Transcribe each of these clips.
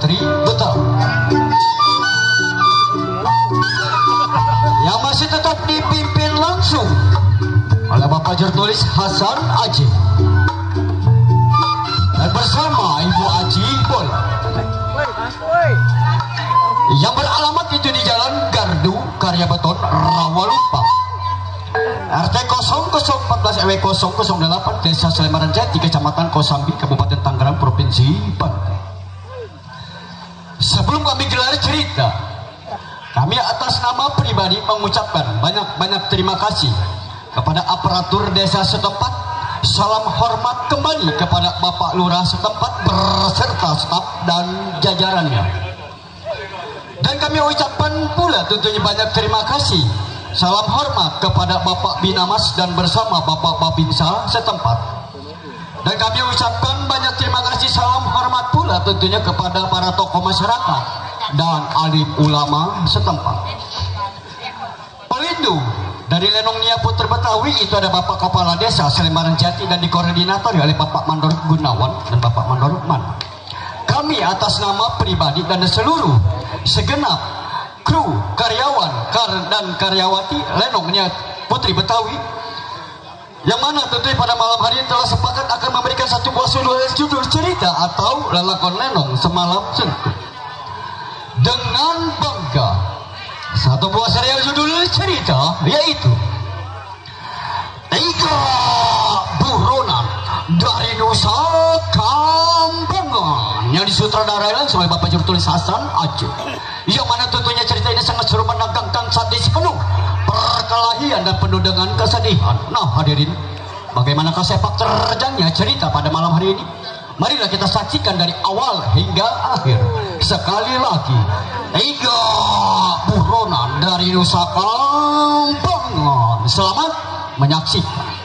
Sri Betawi yang masih tetap dipimpin langsung oleh Bapak Jurtulis Hasan Aji dan bersama Ibu Aji Bola yang beralamat itu di Jalan Gardu Karya Beton Rawalupa RT 0014 RW 008 Desa Selemaran Jati Kecamatan Kosambi Kabupaten Tangerang Provinsi Banten. Sebelum kami gelar cerita, kami atas nama pribadi mengucapkan banyak terima kasih kepada aparatur desa setempat. Salam hormat kembali kepada Bapak Lurah setempat berserta staf dan jajarannya. Dan kami ucapkan pula tentunya banyak terima kasih. Salam hormat kepada Bapak Binamas dan bersama Bapak Babinsa setempat. Dan kami ucapkan banyak terima kasih salam hormat pula tentunya kepada para tokoh masyarakat dan alim ulama setempat. Pelindung dari Lenong Nia Putra Betawi itu ada Bapak Kepala Desa Selemaran Jati dan dikoordinatori oleh Bapak Mandor Gunawan dan Bapak Mandor Man. Kami atas nama pribadi dan seluruh segenap kru, karyawan, dan karyawati Lenong Nia Putri Betawi yang mana tentunya pada malam hari ini telah sepakat akan memberikan satu buah judul cerita atau lelakon Lenong Semalam Suntuk. Dengan bangga satu buah serial judul cerita yaitu Tiga Buronan dari Nusa Kambangan yang disutradarai langsung oleh Bapak Jurtulis Hasan Aji, yang mana tentunya cerita ini sangat seru menegangkan sadis penuh perkelahian dan penuh dengan kesedihan. Nah hadirin, bagaimanakah sepak terjangnya cerita pada malam hari ini? Marilah kita saksikan dari awal hingga akhir. Sekali lagi, Tiga Buronan dari Nusa Kambangan. Selamat menyaksikan.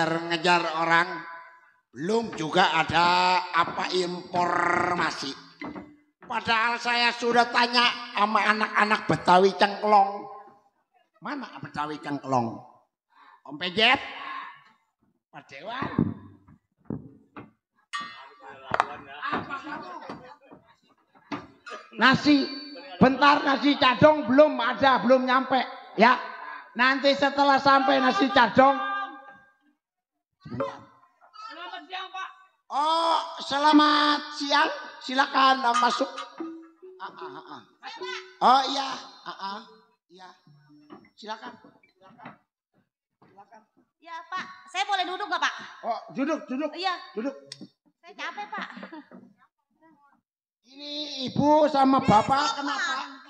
Ngejar orang belum juga ada apa informasi, padahal saya sudah tanya sama anak-anak Betawi Cengklong. Mana Betawi Cengklong? Om Pejet, Pak Dewan, nasi bentar, nasi cadong belum ada, belum nyampe ya. Nanti setelah sampai nasi cadong. Selamat siang, Pak. Oh, selamat siang. Silakan masuk. Oh iya, iya. Silakan. Ya Pak, saya boleh duduk nggak Pak? Oh, duduk. Iya. Duduk. Saya capek Pak. Ini ibu sama bapak kenapa?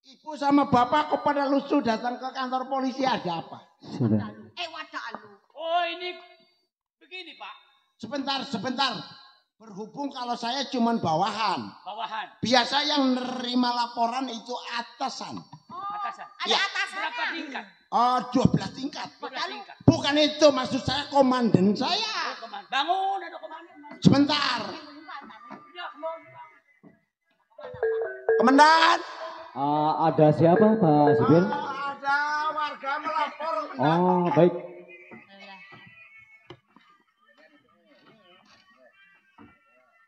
Ibu sama bapak kok pada lusuh datang ke kantor polisi, ada apa? Sudah. Wadah lu. Oh ini begini Pak. Sebentar. Berhubung kalau saya cuman bawahan. Bawahan. Biasa yang nerima laporan itu atasan. Atasan. Ada Ya. atasannya. Berapa tingkat? Oh, 12 tingkat. 12 tingkat. Bukan itu maksud saya, komandan saya. Oh, komandan. Bangun, ada komandan. Sebentar. Komandan. Ada siapa Pak Sibil? Ada warga melapor. Oh baik.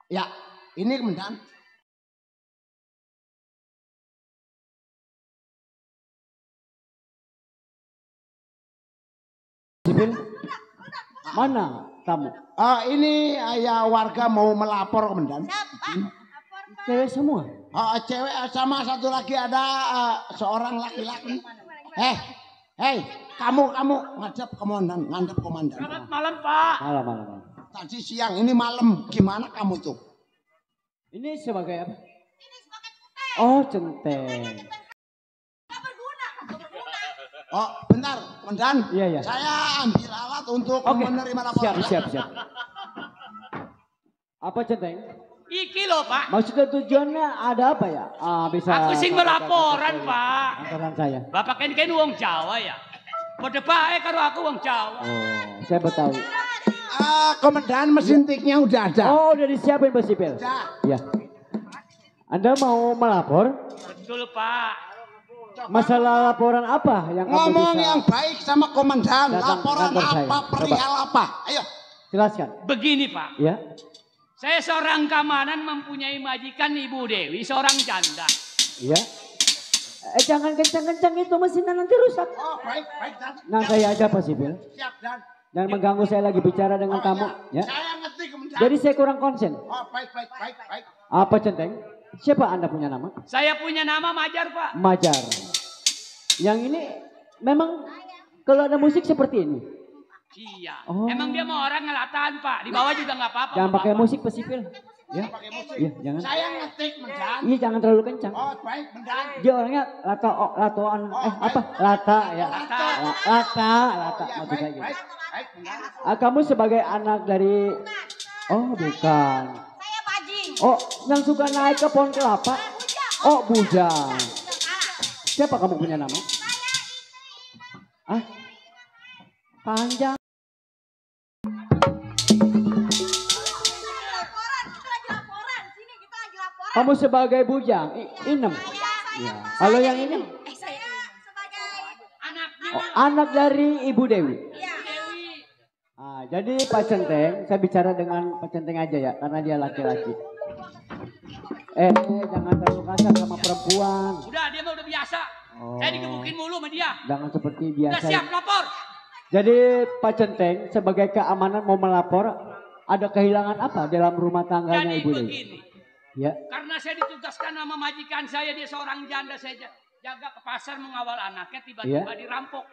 Ya, ini komandan. Sibil, mana kamu? Ini ya warga mau melapor komandan. Siapa? Cewek semua? Cewek sama satu lagi ada seorang laki-laki. Hei, kamu ngadep komandan. Selamat malam Pak. Malam. Tadi siang, ini malam. Gimana kamu tuh? Ini sebagai apa? Ini sebagai centeng. Oh centeng. Gak berguna. Oh, bentar, Komandan. Iya, iya. Saya ambil alat untuk Oke. menerima laporan. Siap. Apa Centeng? Iki loh Pak. Maksudnya tujuannya ada apa ya? Bisa. Aku sing melaporan Pak. Laporan saya. Bapak kan wong Jawa ya. Pada bae karo aku wong Jawa. Oh, saya Betawi. Komandan, mesin tiknya udah ada. Oh, udah disiapin Pak Sipil. Udah. Iya. Anda mau melapor? Betul Pak. Masalah laporan apa yang kamu Ngomong bisa yang baik sama Komandan. datang Laporan kantor saya. apa, perihal apa? Ayo. jelaskan? Begini Pak. Ya. Saya seorang keamanan mempunyai majikan Ibu Dewi, seorang janda. Iya. Jangan kencang-kencang itu mesinnya nanti rusak. Oh, baik, Dan. Nah, saya aja Pak Sipil. Siap, Dan. Jangan mengganggu saya lagi bicara dengan tamu. Ya. Saya ngerti, Komandan. Jadi saya kurang konsen. Oh, baik. Apa Centeng? Siapa Anda punya nama? Saya punya nama Majar Pak. Majar. Yang ini memang kalau ada musik seperti ini. Iya. Oh. Emang dia mau orang ngelatan Pak. Di bawah juga nggak apa-apa. Jangan pakai Bapak. musik Pak Sipil. Ya. Pakai musik. Iya, jangan. Saya ngerti, Komandan. Iya, jangan terlalu kencang. Oh, baik, Komandan. Dia orangnya latoan apa? Lata ya. Lata maksud saya gitu. Baik, Komandan. Kamu sebagai anak dari bukan. Saya bajing. Oh, yang suka naik ke pohon kelapa. Oh, bujang. Siapa kamu punya nama? Ah? Panjang. Laporan. Sini kita lagi laporan. Kamu sebagai bujang. Inem. Ya. Kalau yang ini Saya sebagai Anaknya anak dari Ibu Dewi. ya. Dewi. Jadi Pak Centeng, saya bicara dengan Pak Centeng aja ya, karena dia laki-laki. Jangan terlalu kasar sama perempuan. Udah dia mah udah biasa. Oh. Saya digebukin mulu sama dia. Jangan seperti Udah biasa. siap lapor. Jadi Pak Centeng sebagai keamanan mau melapor ada kehilangan apa dalam rumah tangganya Jadi Ibu Dewi? begini. Ya. Karena saya ditugaskan sama majikan saya, dia seorang janda, saya jaga ke pasar mengawal anaknya, tiba-tiba dirampok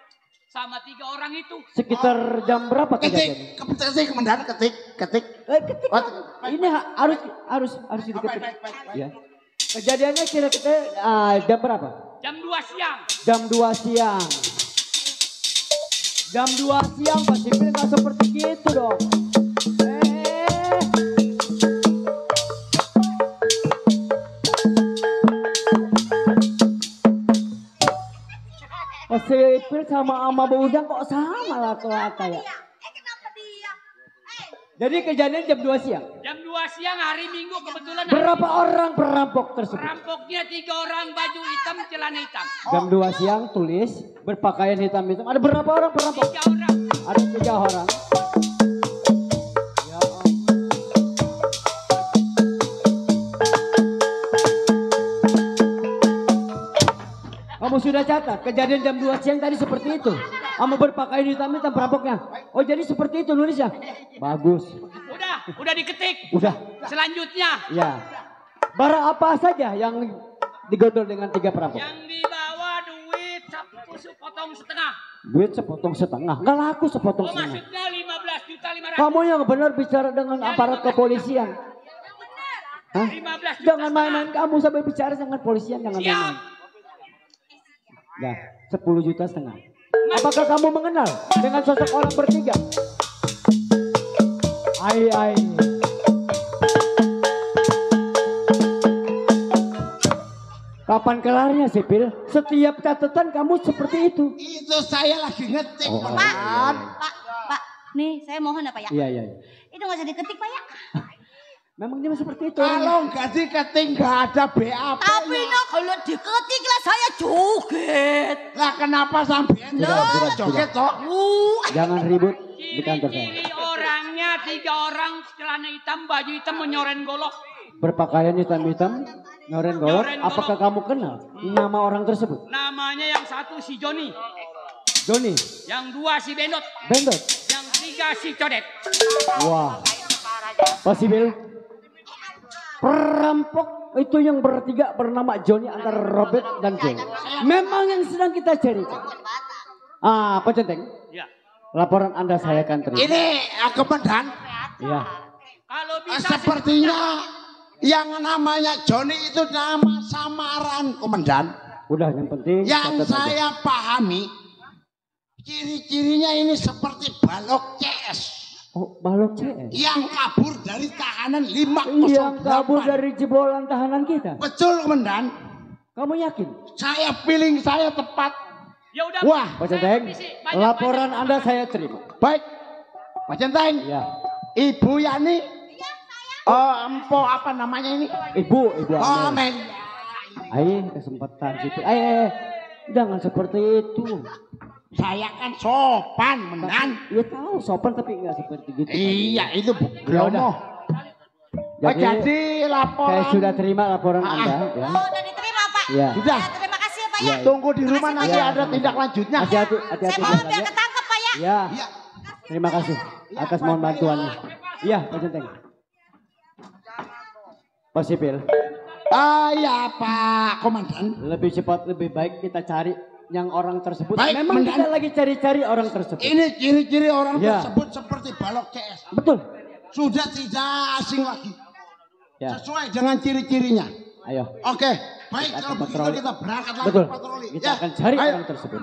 sama 3 orang itu. Sekitar jam berapa kejadiannya? Ketik, Komandan, ketik. Ketik. Ini harus diketik. Baik. Ya. Kejadiannya kira-kira jam berapa? Jam 2 siang. Jam 2 siang. Jam 2 siang Pak Sipil nggak seperti gitu dong. Pak Sipil sama Bujang kok sama lata-lata ya? Kenapa dia? Jadi kejadian jam 2 siang. Jam 2 siang hari Minggu kebetulan. Berapa orang perampok tersebut? Perampoknya 3 orang baju hitam, celana hitam. Jam 2 siang tulis berpakaian hitam-hitam. Ada berapa orang perampok? 3 orang. Ada 3 orang. Ya ampun. Kamu sudah catat kejadian jam 2 siang tadi seperti itu. Kamu berpakaian hitam-hitam perampoknya. Oh jadi seperti itu nulisnya. Bagus. Udah diketik. Udah. Selanjutnya Ya. Barang apa saja yang digodol dengan 3 perampok? yang dibawa duit 1 sepotong setengah. Duit sepotong setengah. Nggak laku sepotong Oh setengah. maksudnya 15.500.000. Kamu yang benar bicara dengan aparat kepolisian. Hah? 15 juta Jangan setengah. main-main kamu sampai bicara dengan polisian. Jangan Siap. main-main. Dah, 10 juta setengah. Apakah kamu mengenal dengan sosok orang bertiga? Ai. Kapan kelarnya Sipil? Setiap catatan kamu seperti itu. Itu saya lagi ngetik, Oh, Komandan. Pak, nih saya mohon ya Pak ya. Iya. Itu nggak usah diketik Pak ya. Memang dia seperti itu. Kalau nggak diketik nggak ada BAP. Tapi no kalau diketik lah saya joget. Lah kenapa sampean Sudah. joget toh? Jangan ribut di kantor saya. Ciri orangnya 3 orang celana hitam, baju hitam menyoren golok. Berpakaian hitam-hitam, nyoren golok. Nyoren golok. Apakah kamu kenal nama orang tersebut? Namanya yang 1 si Joni, Joni, yang 2 si Bendot, Bendot. yang 3 si Codet. Wah, Pasibil. Perampok itu yang bertiga bernama Joni antara Robert dan Joy. Memang yang sedang kita cari. Pak Centeng, Ya. laporan Anda saya akan terima. Ini Komandan, Iya. Kalau bisa sepertinya yang namanya Joni itu nama samaran, Komandan. Udah yang penting Yang catat aja. saya pahami Ciri-cirinya ini seperti balok CS. Oh, balok CS. Yang kabur dari tahanan 508. Yang kabur dari jebolan tahanan kita. Betul, Komandan. Kamu yakin? Saya feeling saya tepat. Ya udah. Wah, Pak Centeng, laporan Anda saya terima. Baik. Pak Centeng. Ya. Ibu Yani. Empo apa namanya ini? Ibu Oh, Amel. Ayo kesempatan situ. Jangan seperti itu. Saya kan sopan, Mendan. Ya tahu sopan tapi enggak seperti gitu. Iya, itu Ya udah. Jadi laporan. Saya sudah terima laporan Anda. Ya. Oh, udah diterima, Pak. Ya. Sudah. Ya, terima kasih ya, Pak ya. Tunggu di rumah Makasih, nanti Pak, ya. ada tindak lanjutnya. Hati-hati, Saya hati-hati. mau biar ketangkep, Pak ya. Ya. Iya. Terima kasih atas mohon bantuannya. Iya, Pak Centeng. Pak Sipil, Ya Pak Komandan. lebih cepat lebih baik kita cari yang orang tersebut. Baik, Memang Komandan. kita lagi cari-cari orang tersebut. Ini ciri-ciri orang Ya. tersebut seperti balok CS. Betul. Sudah tidak asing lagi. Ya. Sesuai dengan ciri-cirinya. Ayo. Oke, baik Kita kalau begitu patroli. kita berangkat lagi Betul. patroli. Kita akan cari Ayo. orang tersebut.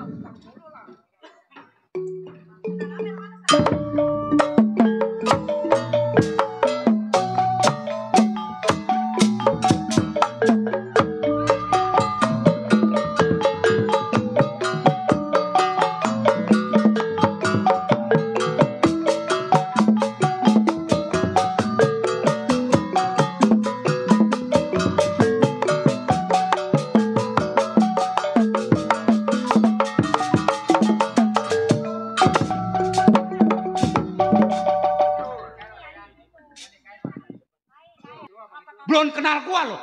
Belum kenal gua lo.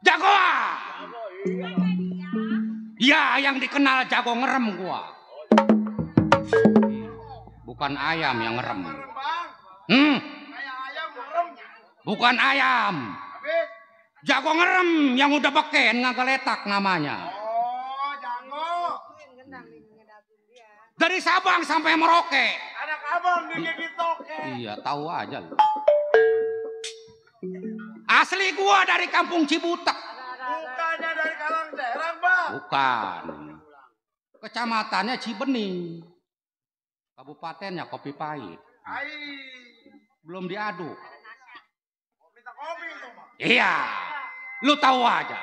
Jago. Ya, yang dikenal jago ngerem gua. Bukan ayam yang ngerem. Bukan ayam. Jago ngerem yang udah beken ngageletak namanya. Oh, Jango. Dari Sabang sampai Merauke. Anak abang digigit toke. Iya, tahu aja lo. Asli gua dari kampung Cibutek. Bukannya dari Kalang Serang, Bang. Bukan. Kecamatannya Cibening. Kabupatennya Kopi Pahit. Belum diaduk. Minta kopi itu, Bang. Iya. Lu tahu aja.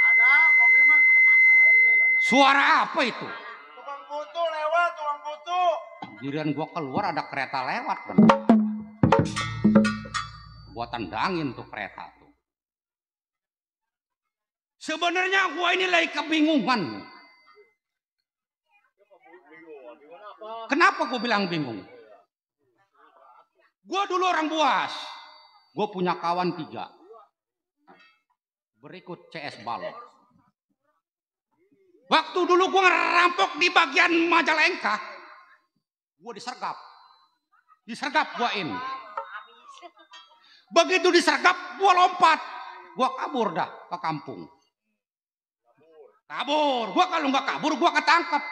Ada kopi, Bang. Suara apa itu? Tukang putu lewat, tukang putu. Giliran gua keluar ada kereta lewat. Kan? Gua tendangin tuh kereta tuh. Sebenarnya gua ini lagi kebingungan. Kenapa gua bilang bingung? Gua dulu orang Buas. Gua punya kawan 3. Berikut CS Balok. Waktu dulu gua ngerampok di bagian Majalengka, gua disergap. Disergap gua ini. Begitu disergap, gua lompat. Gua kabur dah ke kampung. Kabur. Gua kalau nggak kabur, gua ketangkep.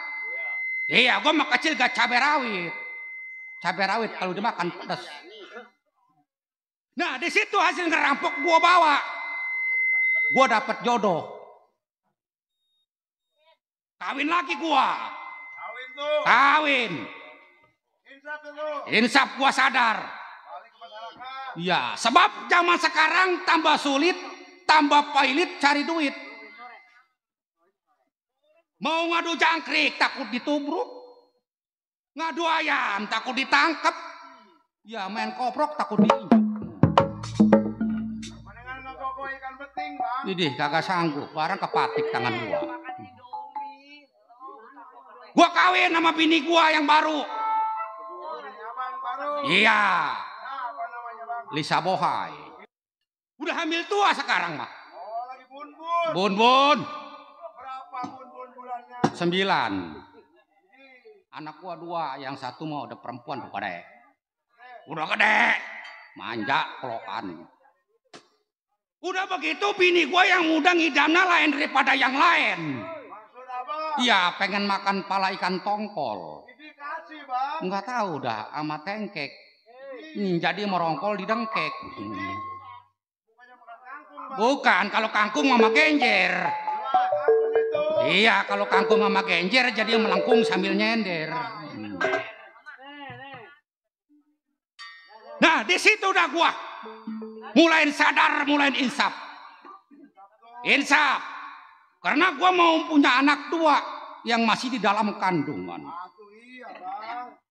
Iya, gua mah kecil gak cabai rawit. Cabai rawit kalau dimakan pedas. Nah, di situ hasil ngerampok gua bawa. Gua dapet jodoh. Kawin lagi gua. Kawin tuh. Kawin. Insaf dulu. Insaf gua sadar. Balik ke masyarakat. Ya, sebab zaman sekarang tambah sulit, tambah pailit cari duit. Mau ngadu jangkrik takut ditubruk. Ngadu ayam takut ditangkap. Ya main koprok takut diinjak. Mendingan ngegogok ikan beting, Bang. Idih kagak sanggup, barang kepatik tangan gua. Gua kawin sama bini gua yang baru. Abang baru. Iya, Apa namanya, Bang? Lisa Bohai. Udah hamil tua sekarang mah. Oh, lagi bun-bun. Bun-bun. Berapa bun-bun bulannya? 9. Anak gua 2, yang satu mau udah perempuan tuh gede. Udah gede. Manja kelokan. Udah begitu bini gua yang muda ngidamnya lain daripada yang lain. Maksud apa? Iya, pengen makan pala ikan tongkol. Ini kasih, Bang. Enggak tahu dah sama tengkek. Jadi merongkol di dengkek. Bukannya makan kangkung, Bang. Bukan, kalau kangkung mama genjer. Wah, kangkung itu. Iya, kalau kangkung sama genjer jadi melengkung sambil nyender. Nah, di situ udah gua mulai sadar, mulai insaf. Insaf. Karena gua mau punya anak dua yang masih di dalam kandungan.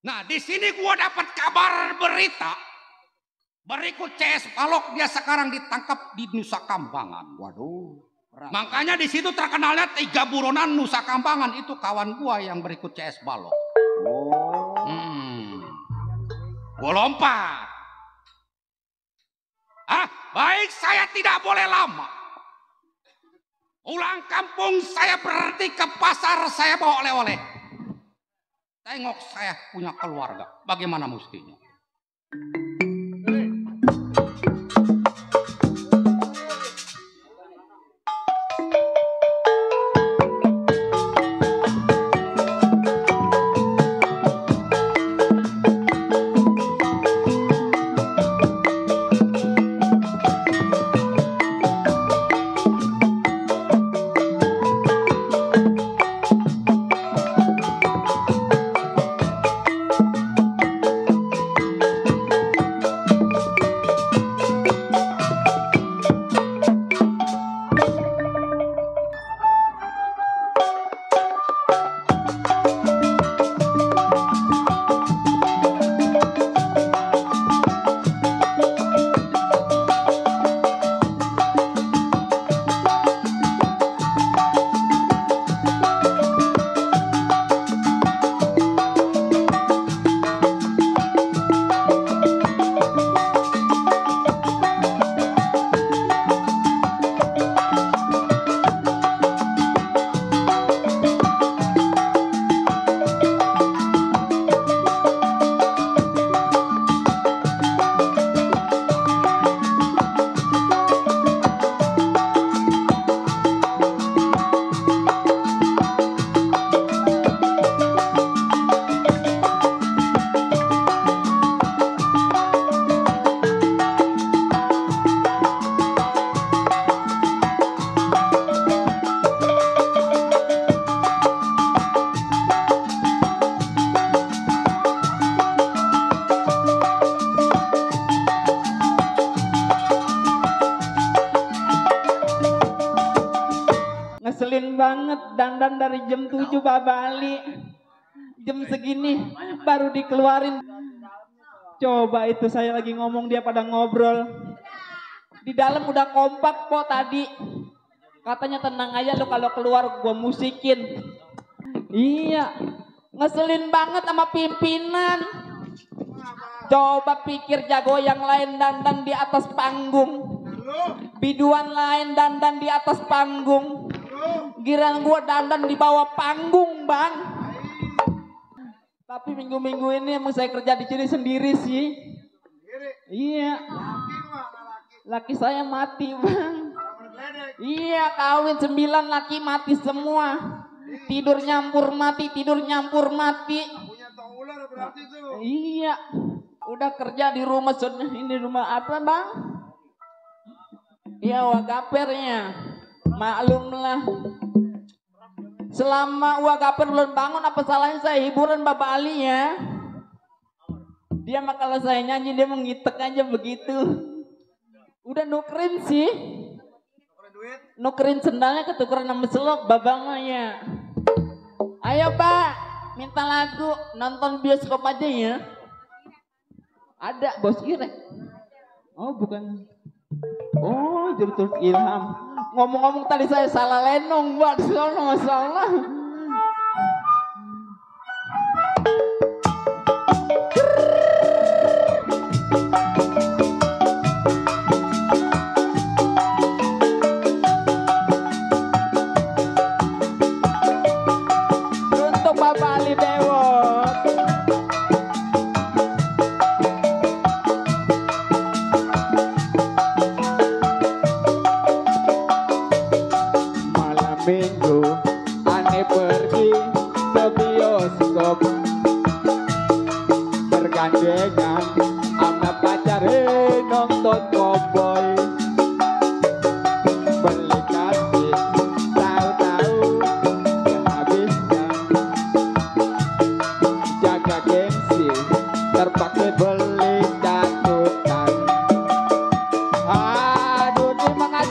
Nah, di sini gua dapat kabar berita berikut CS Balok dia sekarang ditangkap di Nusa Kambangan. Waduh. Makanya di situ terkenalnya 3 buronan Nusa Kambangan itu kawan gua yang berikut CS Balok. Gua lompat. Baik, saya tidak boleh lama. Pulang kampung saya berhenti ke pasar, saya bawa oleh-oleh. Tengok saya punya keluarga, bagaimana mestinya? Ngeselin banget dandan dari jam 7 babali. Jam segini baru dikeluarin. Coba itu saya lagi ngomong dia pada ngobrol. Di dalam udah kompak kok tadi. Katanya tenang aja lo kalau keluar gua musikin. Iya, ngeselin banget sama pimpinan. Coba pikir jago yang lain dandan di atas panggung. Biduan lain dandan di atas panggung. Giran gua dandan di bawah panggung, Bang. Tapi minggu-minggu ini emang saya kerja di sini sendiri sih. Iya. Laki saya mati, Bang. Iya, kawin 9 laki mati semua. Tidur nyampur mati, tidur nyampur mati. Iya. Udah kerja di rumah, ini rumah apa, Bang? Iya, wagapernya. Maklumlah. Selama wagaper belum bangun, apa salahnya saya hiburan Bapak Ali ya? Dia mah kalau saya nyanyi dia mengitek aja begitu. Udah nukerin sih. Nukerin sendalnya ketukeran sama selop babangnya. Ayo Pak, minta lagu, nonton bioskop aja ya. Ada Bos Irek. Oh bukan. Oh Jurtul Ilham. Ngomong-ngomong tadi saya salah lenong buat sono masalah. Untuk Bapak Ali Bewok. Minggu aneh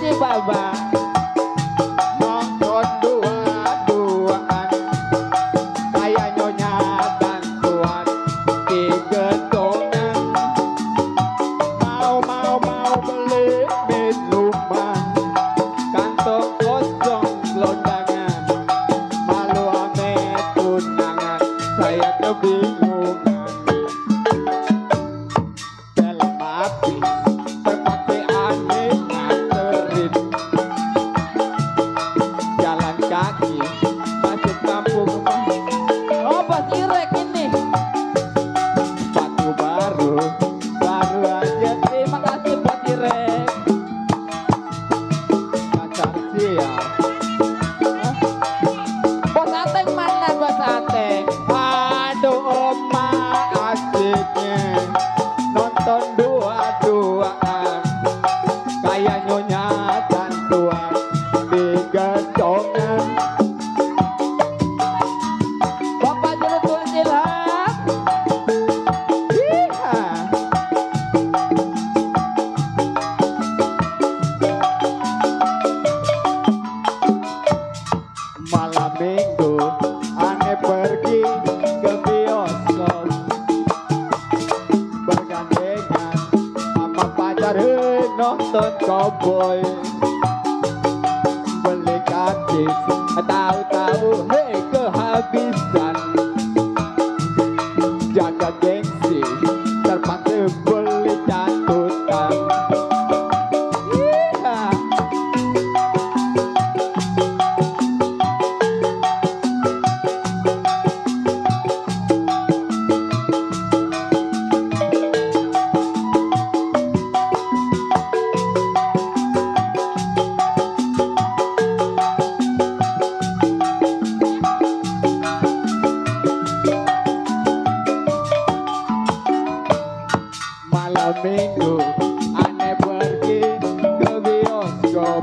kasih Baba. Nonton dua-duaan kayak Nyonya dan Tuan di gedongan. Mau beli minuman, kantong kosong gelondangan. Malu ame tunangan, saya kebingungan. Film habis, terpakai aneh nganterin. Jalan kaki, masuk kampung. Oh, Bos Irek ini. Sepatu baru aja. Terima kasih Bos Irek. Pacar sial. Hah? Bos Ateng mana Bos Ateng? Aduh oma asiknya nonton dua-duaan kayak Nyonya dan Tuan di gedongan. Bapak Julutul Ilham. Iya. Malam minggu aneh pergi ke bioskop bergandengan sama pacar nonton cowboy. Beli karcis tahu-tahu kehabisan. Jaga gengsi terpaksa beli catutan. Iya. Malam minggu aneh pergi ke bioskop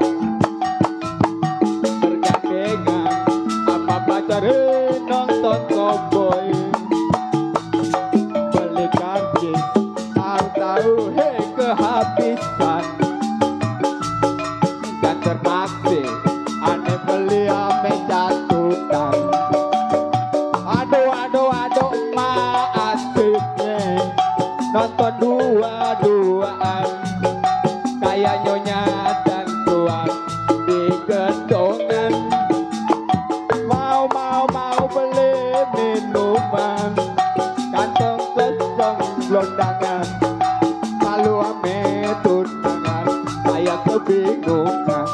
bergandengan sama pacar nonton cowboy. Beli karcis tahu-tahu kehabisan. Dan terpaksa aneh beli ame catutan. Aduh ma asiknya nonton dua-duaan kayak Nyonya dan Tuan di gedongan. Mau beli minuman, kantong kosong gelondangan. Malu ame tunangan, saya kebingungan.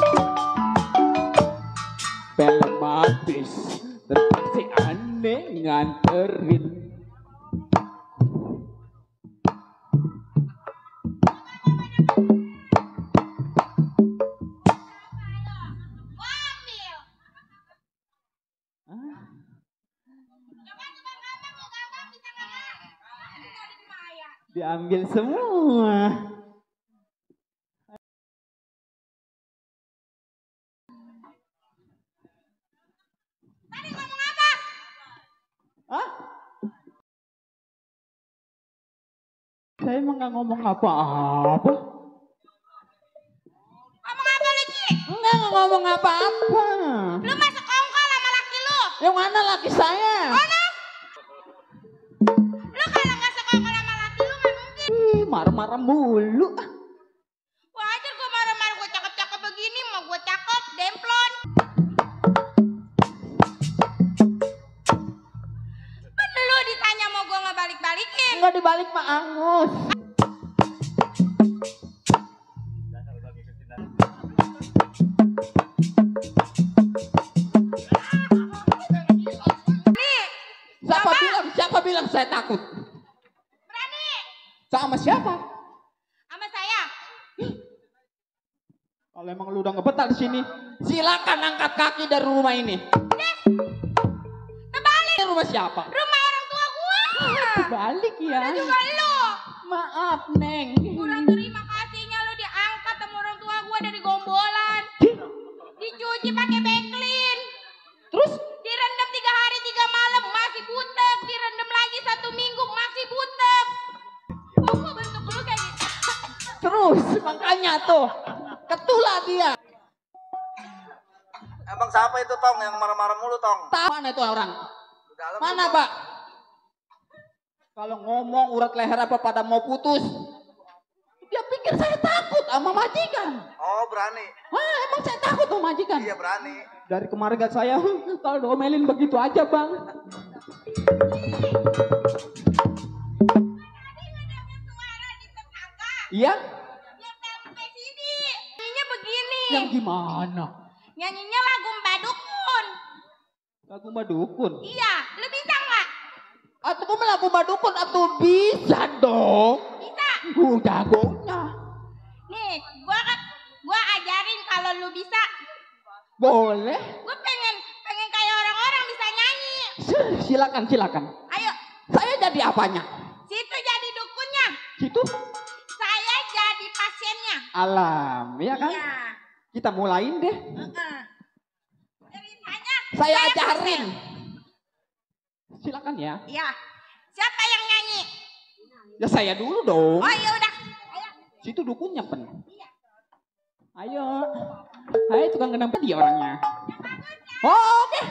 Film habis, terpaksa aneh nganterin. Diambil semua. Tadi ngomong apa? Hah? Saya emang nggak ngomong apa-apa. Ngomong apa lu, Ci? Enggak ngomong apa-apa. Lu masuk kongkol sama laki lu. Yang mana laki saya? Mana? Lu kalau nggak sekongkol sama laki lu nggak mungkin. Ih, marah-marah mulu. Wajar gue marah-marah, gue cakep-cakep begini, mau gue cakep, demplon. Bener lu ditanya mau gue ngebalik-balikin. Enggak dibalik Pak Angus. Nih, Siapa bilang saya takut? berani Sama siapa? sama saya. Kalau emang lu udah ngebetah di sini, silakan angkat kaki dari rumah ini. Terbalik. Ini rumah siapa? Rumah orang tua gue. Balik ya. Ada juga lu. Maaf, Neng. Kurang terima kasihnya lu diangkat sama orang tua gue dari gombolan. Dicuci pakai beklin. Terus Direndam 3 hari 3 malam masih butek. Direndam lagi 1 minggu masih butek. Kok bentuk lu kayak gitu? terus makanya tuh itulah dia. Emang siapa itu Tong yang marah-marah mulu Tong? Mana itu orang? Dalam Mana itu, Pak? Kalau ngomong urat leher apa pada mau putus. Dia pikir saya takut sama majikan. Oh berani. Wah emang saya takut sama majikan. Iya berani. Dari kemarin gak saya kalau domelin begitu aja bang. Iya? Yang sampai sini. Nyanyinya begini. Yang gimana? Nyanyinya lagu Mbadukun. Lagu Madukun. Iya, lu bisa nggak? Atau mau lagu Madukun atau bisa dong? Bisa. Jagonya. Nih, gua ajarin kalau lu bisa. Boleh. Gua pengen kayak orang-orang bisa nyanyi. Silakan. Ayo, Saya jadi apanya? situ jadi dukunnya. Situ? Saya jadi pasiennya. Alam, ya kan? Iya. Kita mulain deh. Ceritanya Saya ajarin. Silakan ya. Iya. Siapa yang nyanyi? Ya saya dulu dong. Oh ya udah. Ayo. Situ dukunnya pen. Ayo. Ayo tukang kenapa dia orangnya. Oh, oke.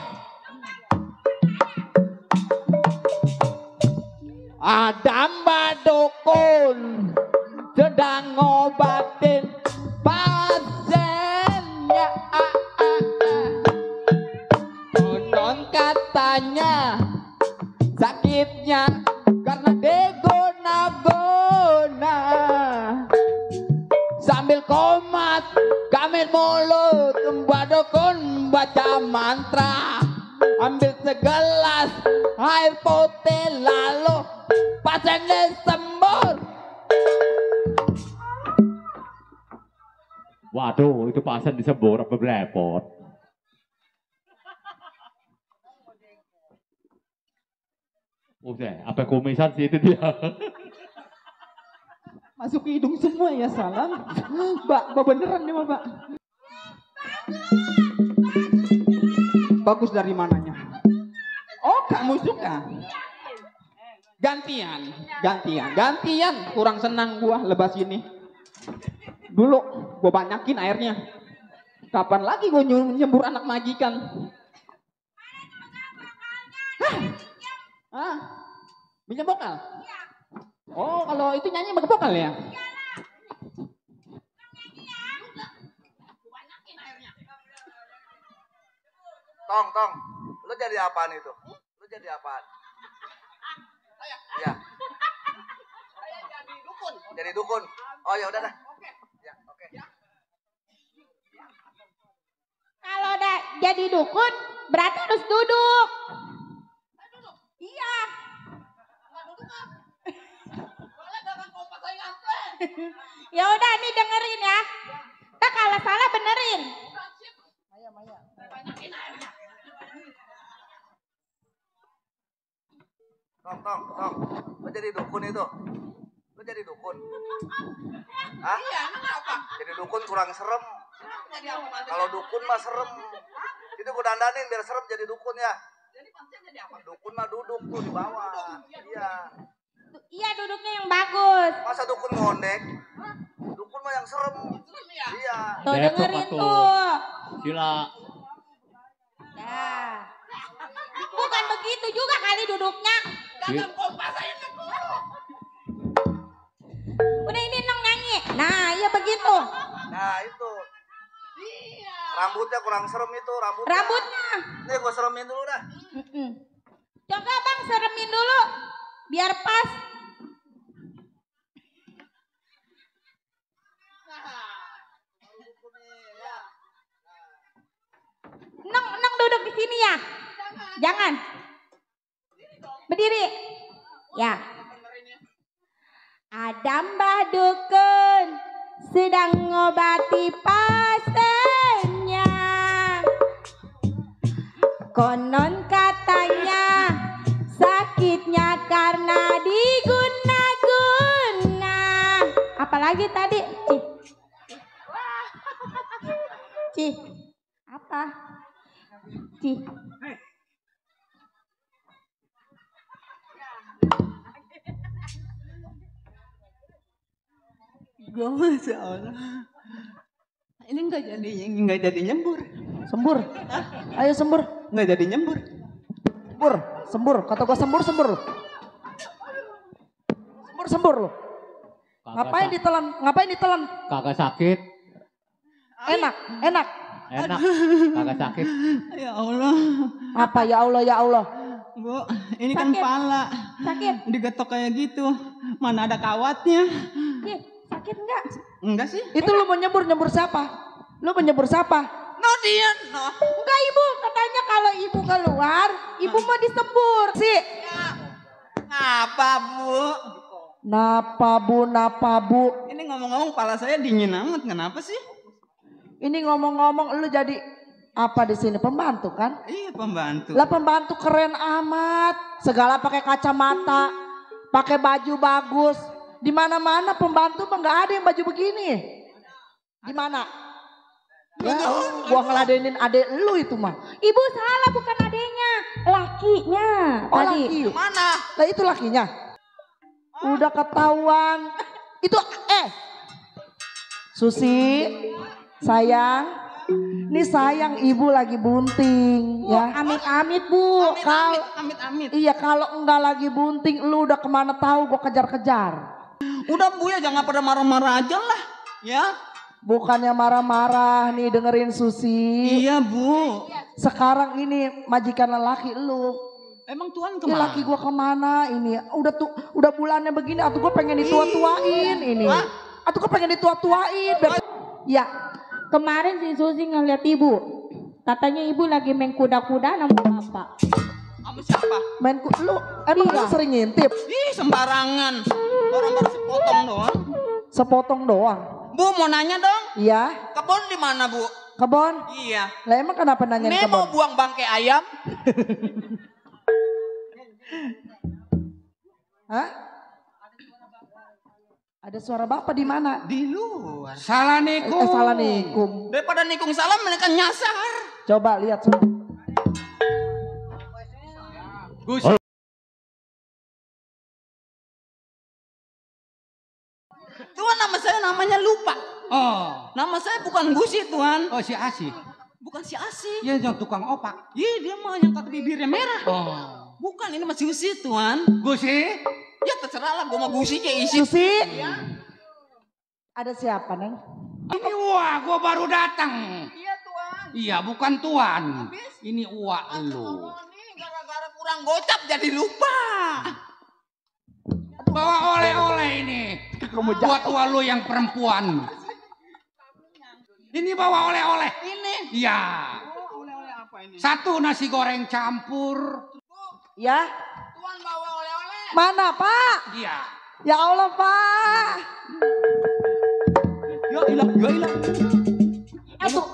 Ada Mbak Dukun sedang ngobatin pasiennya. Konon katanya sakitnya karena degona-gona. Sambil komat gamis mulut Mbak Dukun baca mantra. Ambil segelas air putih lalu pasiennya sembuh. Waduh, itu pasien disembur apa berepot? Oke, apa kumisan sih itu dia? Masuk ke hidung semua ya salam. Mbak beneran nih Mbak. Bagus dari mananya? Oh kamu suka? Gantian. Kurang senang gua lebas ini. Dulu gua banyakin airnya. Kapan lagi gua nyembur anak majikan? Hah? Minjem vokal? Oh kalau itu nyanyi pakai vokal ya? Tong, lu jadi apaan itu? Lu jadi apaan? Iya. Jadi dukun. Oh ya udah dah. Ya, oke. Kalau udah jadi dukun, berarti harus duduk. Iya. Ya udah nih dengerin ya. Nah kalau salah benerin. Tong. Lu jadi dukun itu. Lu jadi dukun. Hah? Iya, kenapa? Jadi dukun kurang serem. Kalau dukun mah serem. Itu gua dandanin biar serem jadi dukun ya. Jadi pasien jadi apa? Dukun mah duduk tuh di bawah. Iya. Iya duduknya yang bagus. Masa dukun ngondek? Dukun mah yang serem. Iya. Tuh dengerin tuh. Sila. Ya. Bukan begitu juga kali duduknya. Udah ini Nong nyanyi. Nah iya begitu. Nah itu. Rambutnya kurang serem itu rambutnya. Rambutnya. Nih gua seremin dulu dah. Coba bang seremin dulu. Biar pas. Nong duduk di sini ya. Jangan. Berdiri. Ya. Ada Mbah Dukun sedang ngobati pasiennya. Konon katanya sakitnya karena diguna-guna. Apalagi tadi? Cih. Apa? Cih. Gue Masya Allah. Ini nggak jadi nyembur. Sembur. Ayo sembur. Nggak jadi nyembur. Sembur. Kata gua sembur. Sembur lu. Ngapain ditelan? Kagak sakit. Enak. Kagak sakit. Ya Allah. Apa ya Allah? Bu, ini kan pala. Sakit. Digetok kayak gitu. Mana ada kawatnya? Sakit enggak? Enggak sih. Itu lu mau nyembur siapa? No dia, no. Enggak ibu, katanya kalau ibu keluar, ibu mau disembur. Sih. Apa bu? Napa bu? Ini ngomong-ngomong pala saya dingin amat. Kenapa sih? Ini ngomong-ngomong lu jadi apa di sini? Pembantu kan? Iya pembantu. Lah pembantu keren amat. Segala pakai kacamata, pakai baju bagus. Di mana-mana pembantu mah nggak ada yang baju begini. Di mana? Ya, gua ngeladenin adek lu itu mah. Ibu salah, bukan adenya, lakinya. Oh tadi. laki. Mana? Lah itu lakinya. Udah ketahuan. Itu Susi, sayang. Ini sayang ibu lagi bunting ya. Amit-amit bu. Amit. Iya kalau enggak lagi bunting lu udah kemana tahu gua kejar-kejar. Udah bu ya jangan pada marah-marah aja lah. Ya. Bukannya marah-marah nih dengerin Susi. Iya bu. Sekarang ini majikan lelaki lu. Emang Tuhan Ini kemana? laki gua kemana ini? Udah bulannya begini atau gua pengen ditua-tuain ini. Atau gua pengen ditua-tuain. Ya. Kemarin si Susi ngeliat ibu. Katanya ibu lagi main kuda-kuda sama bapak. Sama siapa? Main lu emang lu sering ngintip? Ih sembarangan. Orang baru sepotong doang. Sepotong doang. Bu mau nanya dong. Iya. Kebon di mana bu? Kebon? Iya. Lah emang kenapa nanya Ini kebon? mau buang bangkai ayam. Hah? Ada suara bapak di mana? Di luar. Assalamualaikum. Assalamualaikum. Daripada nikung salam mereka nyasar. Coba lihat. Gus. Tuhan nama saya namanya lupa. Oh. Nama saya bukan Gusi Tuhan. Oh si Asi. Bukan si Asi. Iya yang tukang opak. Iya dia mah yang kata bibirnya merah. Oh. Bukan ini masih Gusi Tuhan. Gusi. Ya terserah lah gue mah Gusi kayak isi. Susi. Ada siapa Neng? Ini Uwa, gua baru datang. Iya Tuhan. Iya bukan Tuan. Ini Uwa lu. Nih gara-gara kurang gocap jadi lupa. Bawa oleh-oleh ini. Buat Uwa lu yang perempuan. Ini bawa oleh-oleh. Ini. Iya. Oh, oleh-oleh apa ini? Satu nasi goreng campur. Ya. Tuhan bawa oleh-oleh. Mana Pak? Iya. Ya Allah Pak. Ya ilah. Aduh.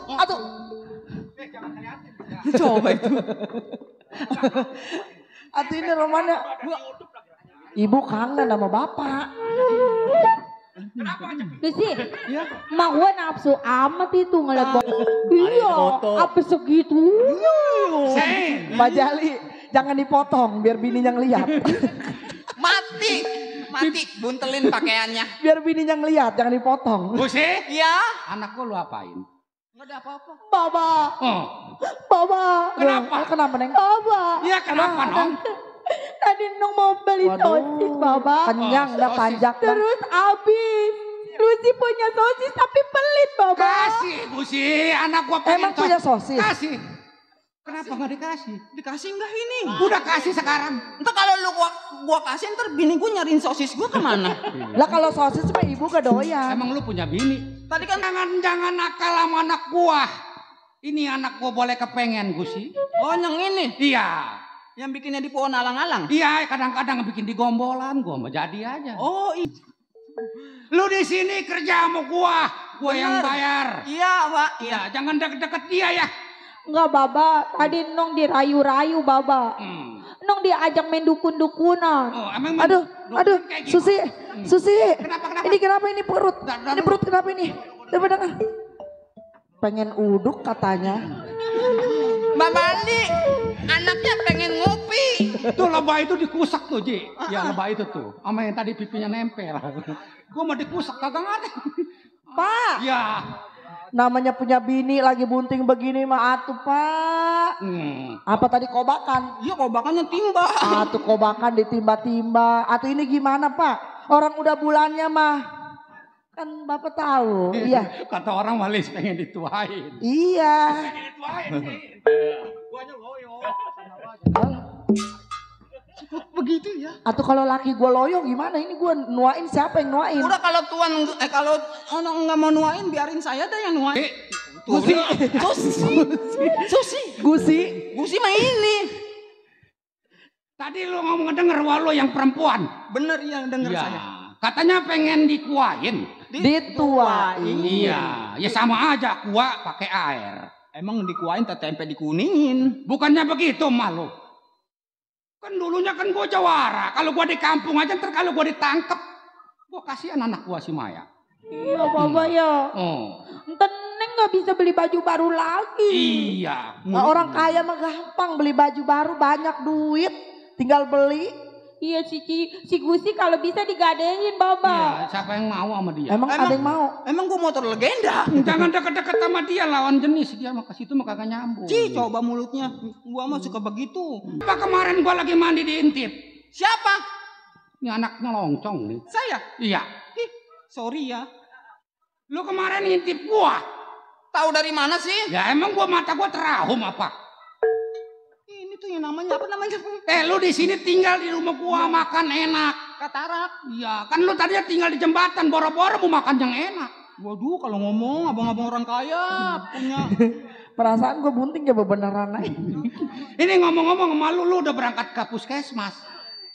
Coba itu. Atuh ini romannya. Ibu kangen sama bapak. Susi, mak gua nafsu amat itu ngeliat bapak. Iya, apa segitu? Mbak Jali, jangan dipotong biar bininya ngeliat. Mati, buntelin pakaiannya. Biar bininya ngeliat, jangan dipotong. Gusi. Ya. Anak gua lu apain? Nggak ada apa-apa. Baba, Oh. Baba. Kenapa? Kenapa Neng? Baba, Iya kenapa Nong? tadi Nong mau beli sosis Baba. Kenyang dah sosis. panjak dah. Terus habis. Susi punya sosis tapi pelit Baba. Kasih Gusi, anak gua pengen Emang punya sosis? Kasih. Kenapa nggak dikasih? Dikasih enggak ini? Udah kasih sekarang. Entar kalau lu gua kasih ntar bini gua nyariin sosis gua kemana? Lah kalau sosis mah ibu gak doyan. Emang lu punya bini? Tadi kan Jangan nakal sama anak gua. Ini anak gua boleh kepengen Gusi. oh yang ini Iya. yang bikinnya di pohon alang-alang. Iya, kadang-kadang bikin di gombolan, gua mau jadi aja. Oh Lu di sini kerja sama gua yang bayar. iya Pak. Iya, jangan deket-deket dia ya. Enggak Baba, tadi Nong dirayu-rayu Baba. Nong diajak main dukun-dukunan. Oh, emang Aduh, kayak gitu? Susi. Kenapa? Ini kenapa ini perut? Dah, Ini perut kenapa ini? Coba dengar. Pengen uduk katanya. Mbak Bandi, anaknya pengen ngopi. Tuh lebah itu dikusak tuh, Ji. Ya lebah itu tuh. Sama yang tadi pipinya nempel. Gua mau dikusak kagak ada. Pak, Ya. Namanya punya bini lagi bunting begini mah atuh Pak. Apa tadi kobakan? Iya kobakannya timba. Atuh kobakan ditimba-timba. Atuh ini gimana Pak? Orang udah bulannya mah. Kan Bapak tahu. Iya. Kata orang malis pengen dituain. Iya. Guanya loyo. Begitu ya. Atau kalau laki gue loyo gimana? Ini gue nuain, siapa yang nuain? Udah kalau tuan kalau nggak mau nuain biarin saya deh yang nuain. Gusi. Gusi mah ini. Tadi lu ngomong ngedenger walau yang perempuan. Bener ya denger Ya, saya. katanya pengen dikuain. Dituain. Iya, ya sama aja kuah pakai air. Emang dikuain tempe dikuningin. Bukannya begitu malu. Kan dulunya kan gue jawara. Kalau gue di kampung aja ntar kalau gue ditangkep. Gue kasihan anak gue si Maya. Iya Bapak ya. Ntar Neng gak bisa beli baju baru lagi. Iya. Nah, orang kaya mah gampang beli baju baru, banyak duit. Tinggal beli. Iya si Gusi kalau bisa digadein Bapak. Iya, siapa yang mau sama dia? Emang ada yang mau? Emang gue motor legenda. Jangan deket-deket sama dia, lawan jenis. Dia mah ke situ mah kagak nyambung. Coba mulutnya. Gua mah suka begitu. Apa kemarin gua lagi mandi diintip? Siapa? Ini anaknya loncong nih. Saya? Iya. Sorry ya. Lu kemarin ngintip gua. Tahu dari mana sih? Ya emang mata gua terahum apa? Ini tuh yang namanya apa namanya? Lu di sini tinggal di rumah gua makan enak. Katarak. Iya, kan lu tadinya tinggal di jembatan, boro-boro mau makan yang enak. Waduh, kalau ngomong abang-abang orang kaya punya. Perasaan gue bunting ya beneran aja. Ini ngomong-ngomong sama lu udah berangkat ke puskesmas.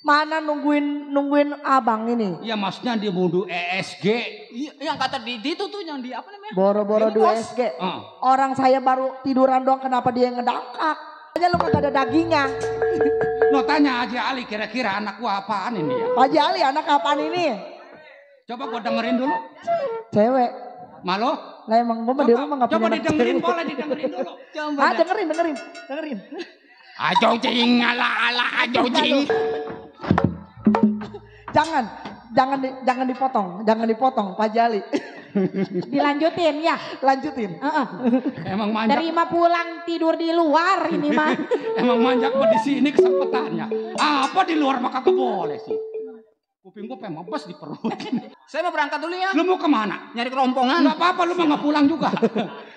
Mana nungguin abang ini? Iya, maksudnya dia mau ESG. Yang kata di itu tuh yang di apa namanya? Boro-boro di USG. Orang saya baru tiduran doang, kenapa dia yang ngedangkak? Aja lu kagak ada dagingnya. Lo tanya Haji Ali kira-kira anak gua apaan ini ya? Haji Ali anak apaan ini? Coba gua dengerin dulu. Cewek. Malu? Lah emang gua di rumah enggak punya. Coba didengerin, boleh didengerin dulu. Ah, dengerin. Ajo cing ala ajo cing. Jangan dipotong Pak Jali. Dilanjutin ya. Lanjutin. Emang manjak. Terima pulang tidur di luar ini mah. Emang manjak mah di sini kesempatannya. Apa di luar mah kagak boleh sih. Kuping gue pengen mabes di perut. Saya mau berangkat dulu ya. Lu mau kemana? Nyari kerompongan. Enggak apa-apa, lu mah nggak pulang juga.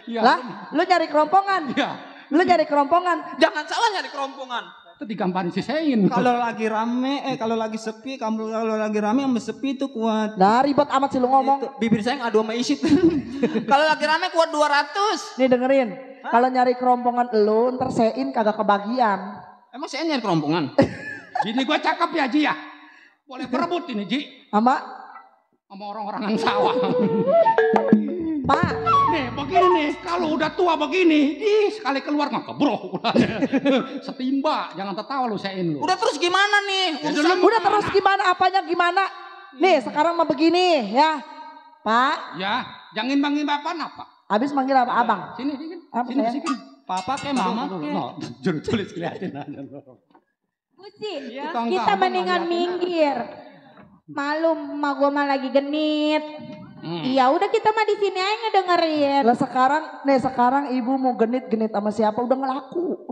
Ya. Lah, lu nyari kerompongan. Iya. Lu nyari kerompongan. Jangan salah nyari kerompongan. Itu digambarin si Sein. Kalau lagi rame, kalau lagi sepi, kalau lagi rame sama sepi itu kuat. Nah, ribet amat sih lu ngomong. Itu, bibir saya ngadu sama isit. Kalau lagi rame kuat 200. Nih dengerin. Kalau nyari kerompongan lu, ntar Sein kagak kebagian. Emang saya nyari kerompongan? Gini gue cakep ya Ji ya. Boleh berebut ini Ji. Sama orang-orang sawah. Pak. Nih begini nih, kalau udah tua begini, sekali keluar nggak kebrok. Setimba, jangan tertawa lu Sein lu. Udah terus gimana nih? Udah terus gimana? Apanya gimana? Nih sekarang mah begini ya, Pak. Ya, jangan manggil bapak apa? Habis manggil apa abang? Sini. Apa Sini. Papa kayak mama kayak. No, juru tulis kelihatin aja. Gusi, Ya. kita mendingan minggir. Malu mah gua mah lagi genit. Iya udah kita mah di sini aja ngedengerin. Lah sekarang ibu mau genit sama siapa? Udah ngelaku.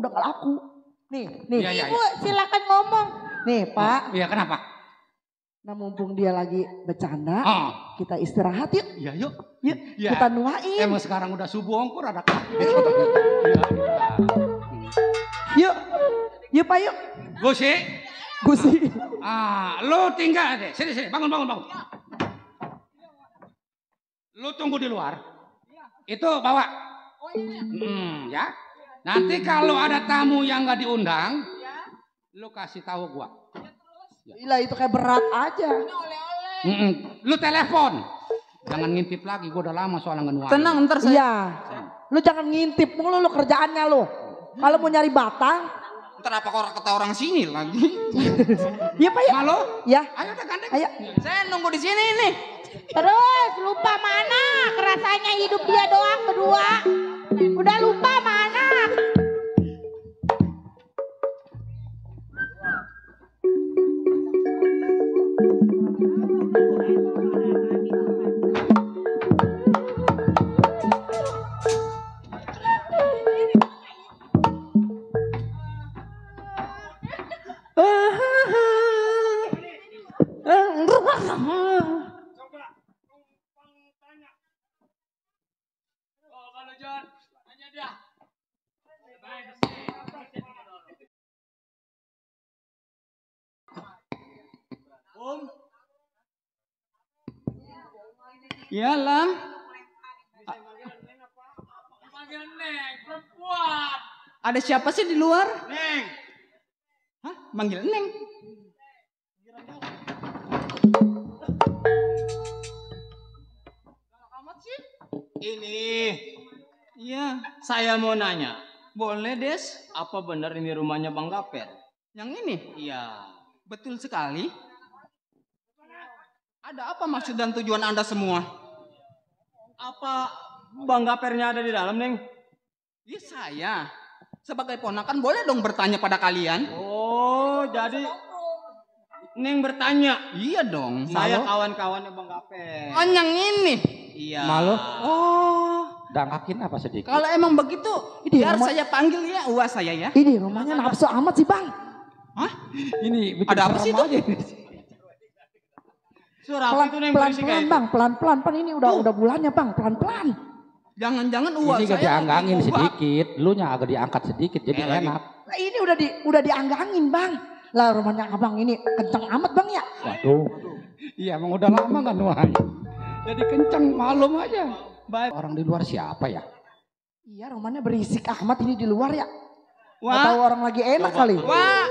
Nih. Iya. Ibu silakan ngomong. Nih Pak. Iya kenapa? Nah mumpung dia lagi bercanda, kita istirahat yuk. Iya yuk. Yuk Ya. kita nuain. Emang sekarang udah subuh ongkur ada Yuk Pak yuk. Gusi. Lu tinggal deh. Sini bangun. Lu tunggu di luar. Itu bawa. Ya. Nanti kalau ada tamu yang nggak diundang, lu kasih tahu gua. Gila itu kayak berat aja. Lu telepon. Jangan ngintip lagi, gua udah lama soalnya ngenuain. Tenang ntar saya. Iya. Lu jangan ngintip mulu lu kerjaannya lu. Kalau mau nyari batang. Ntar apa kata orang sini lagi. Iya Pak ya. Malu? Ya. Ayo udah gandeng. Ayo. Saya nunggu di sini nih. Terus lupa mana? Kerasanya hidup dia doang berdua. Udah lupa mana? Iya, Lang. Ada siapa sih di luar? Neng. Hah? Manggil Neng? Ini, Iya. saya mau nanya. Boleh, Des. Apa benar ini rumahnya Bang Gaper? Yang ini? Iya. Betul sekali. Ada apa maksud dan tujuan Anda semua? Apa Bang Gapernya ada di dalam, Neng? Iya, saya. Sebagai ponakan boleh dong bertanya pada kalian? Oh, jadi Neng bertanya. Iya dong. Saya Malu. kawan-kawannya Bang Gaper. Oh, yang ini. Iya. Malu? Oh, Dangkakin apa sedikit? kalau emang begitu, Ini biar rumah- saya panggil ya uas saya ya. Ini rumahnya nafsu amat sih bang. Hah? Ini bikin Ada apa serem sih itu? aja. Suara apa itu Neng berisik Pelan-pelan kayak bang, pelan-pelan. Pan ini udah bulannya bang, pelan-pelan. Jangan-jangan uas Ini saya. gak dianggangin lagi sedikit, lu nya agak diangkat sedikit jadi lagi. enak. Nah, ini udah dianggangin bang. Lah rumahnya abang ini kenceng amat bang ya. Waduh. Iya emang udah lama kan nuai. Jadi kenceng malum aja. Baik. Orang di luar siapa ya? Iya rumahnya berisik amat ini di luar ya. Nggak Wah. tahu orang lagi enak kali. Wah.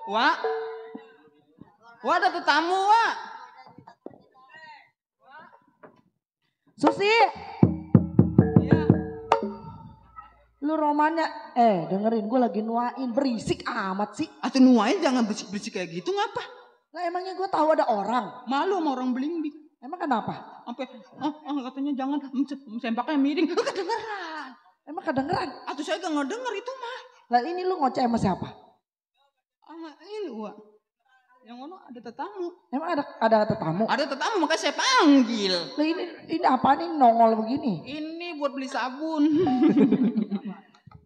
Wah. Wah, ada tetamu, Wah. Susi. Iya. Lu rumahnya, dengerin gue lagi nuain berisik amat sih. Atau nuain jangan berisik-berisik kayak gitu ngapa? Lah emangnya gue tahu ada orang. Malu sama orang belimbing. Emang kenapa? Sampai katanya jangan sempaknya miring. Kedengeran. Emang kedengeran? Atau saya gak ngedenger itu mah. Lah ini lu ngoceh sama siapa? Sama ini, Wak. Yang mana ada tetamu. Emang ada tetamu? Ada tetamu makanya saya panggil. Lah ini apa nih nongol begini? Ini buat beli sabun.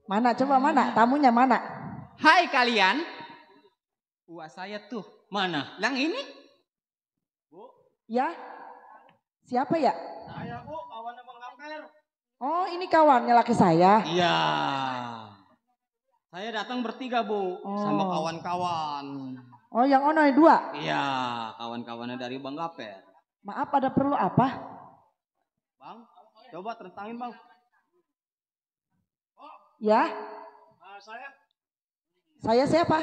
Mana coba mana? Tamunya mana? Hai kalian. Wah, saya tuh. Mana? Yang ini? Ya? Siapa ya? Saya Bu, kawannya Bang Gaper. Oh ini kawannya laki saya. Iya. Saya datang bertiga Bu, sama Oh. kawan-kawan. Oh yang ono dua. Iya, kawan-kawannya dari Bang Gaper. Maaf ada perlu apa? Bang, coba tentangin Bang. Ya? Saya siapa?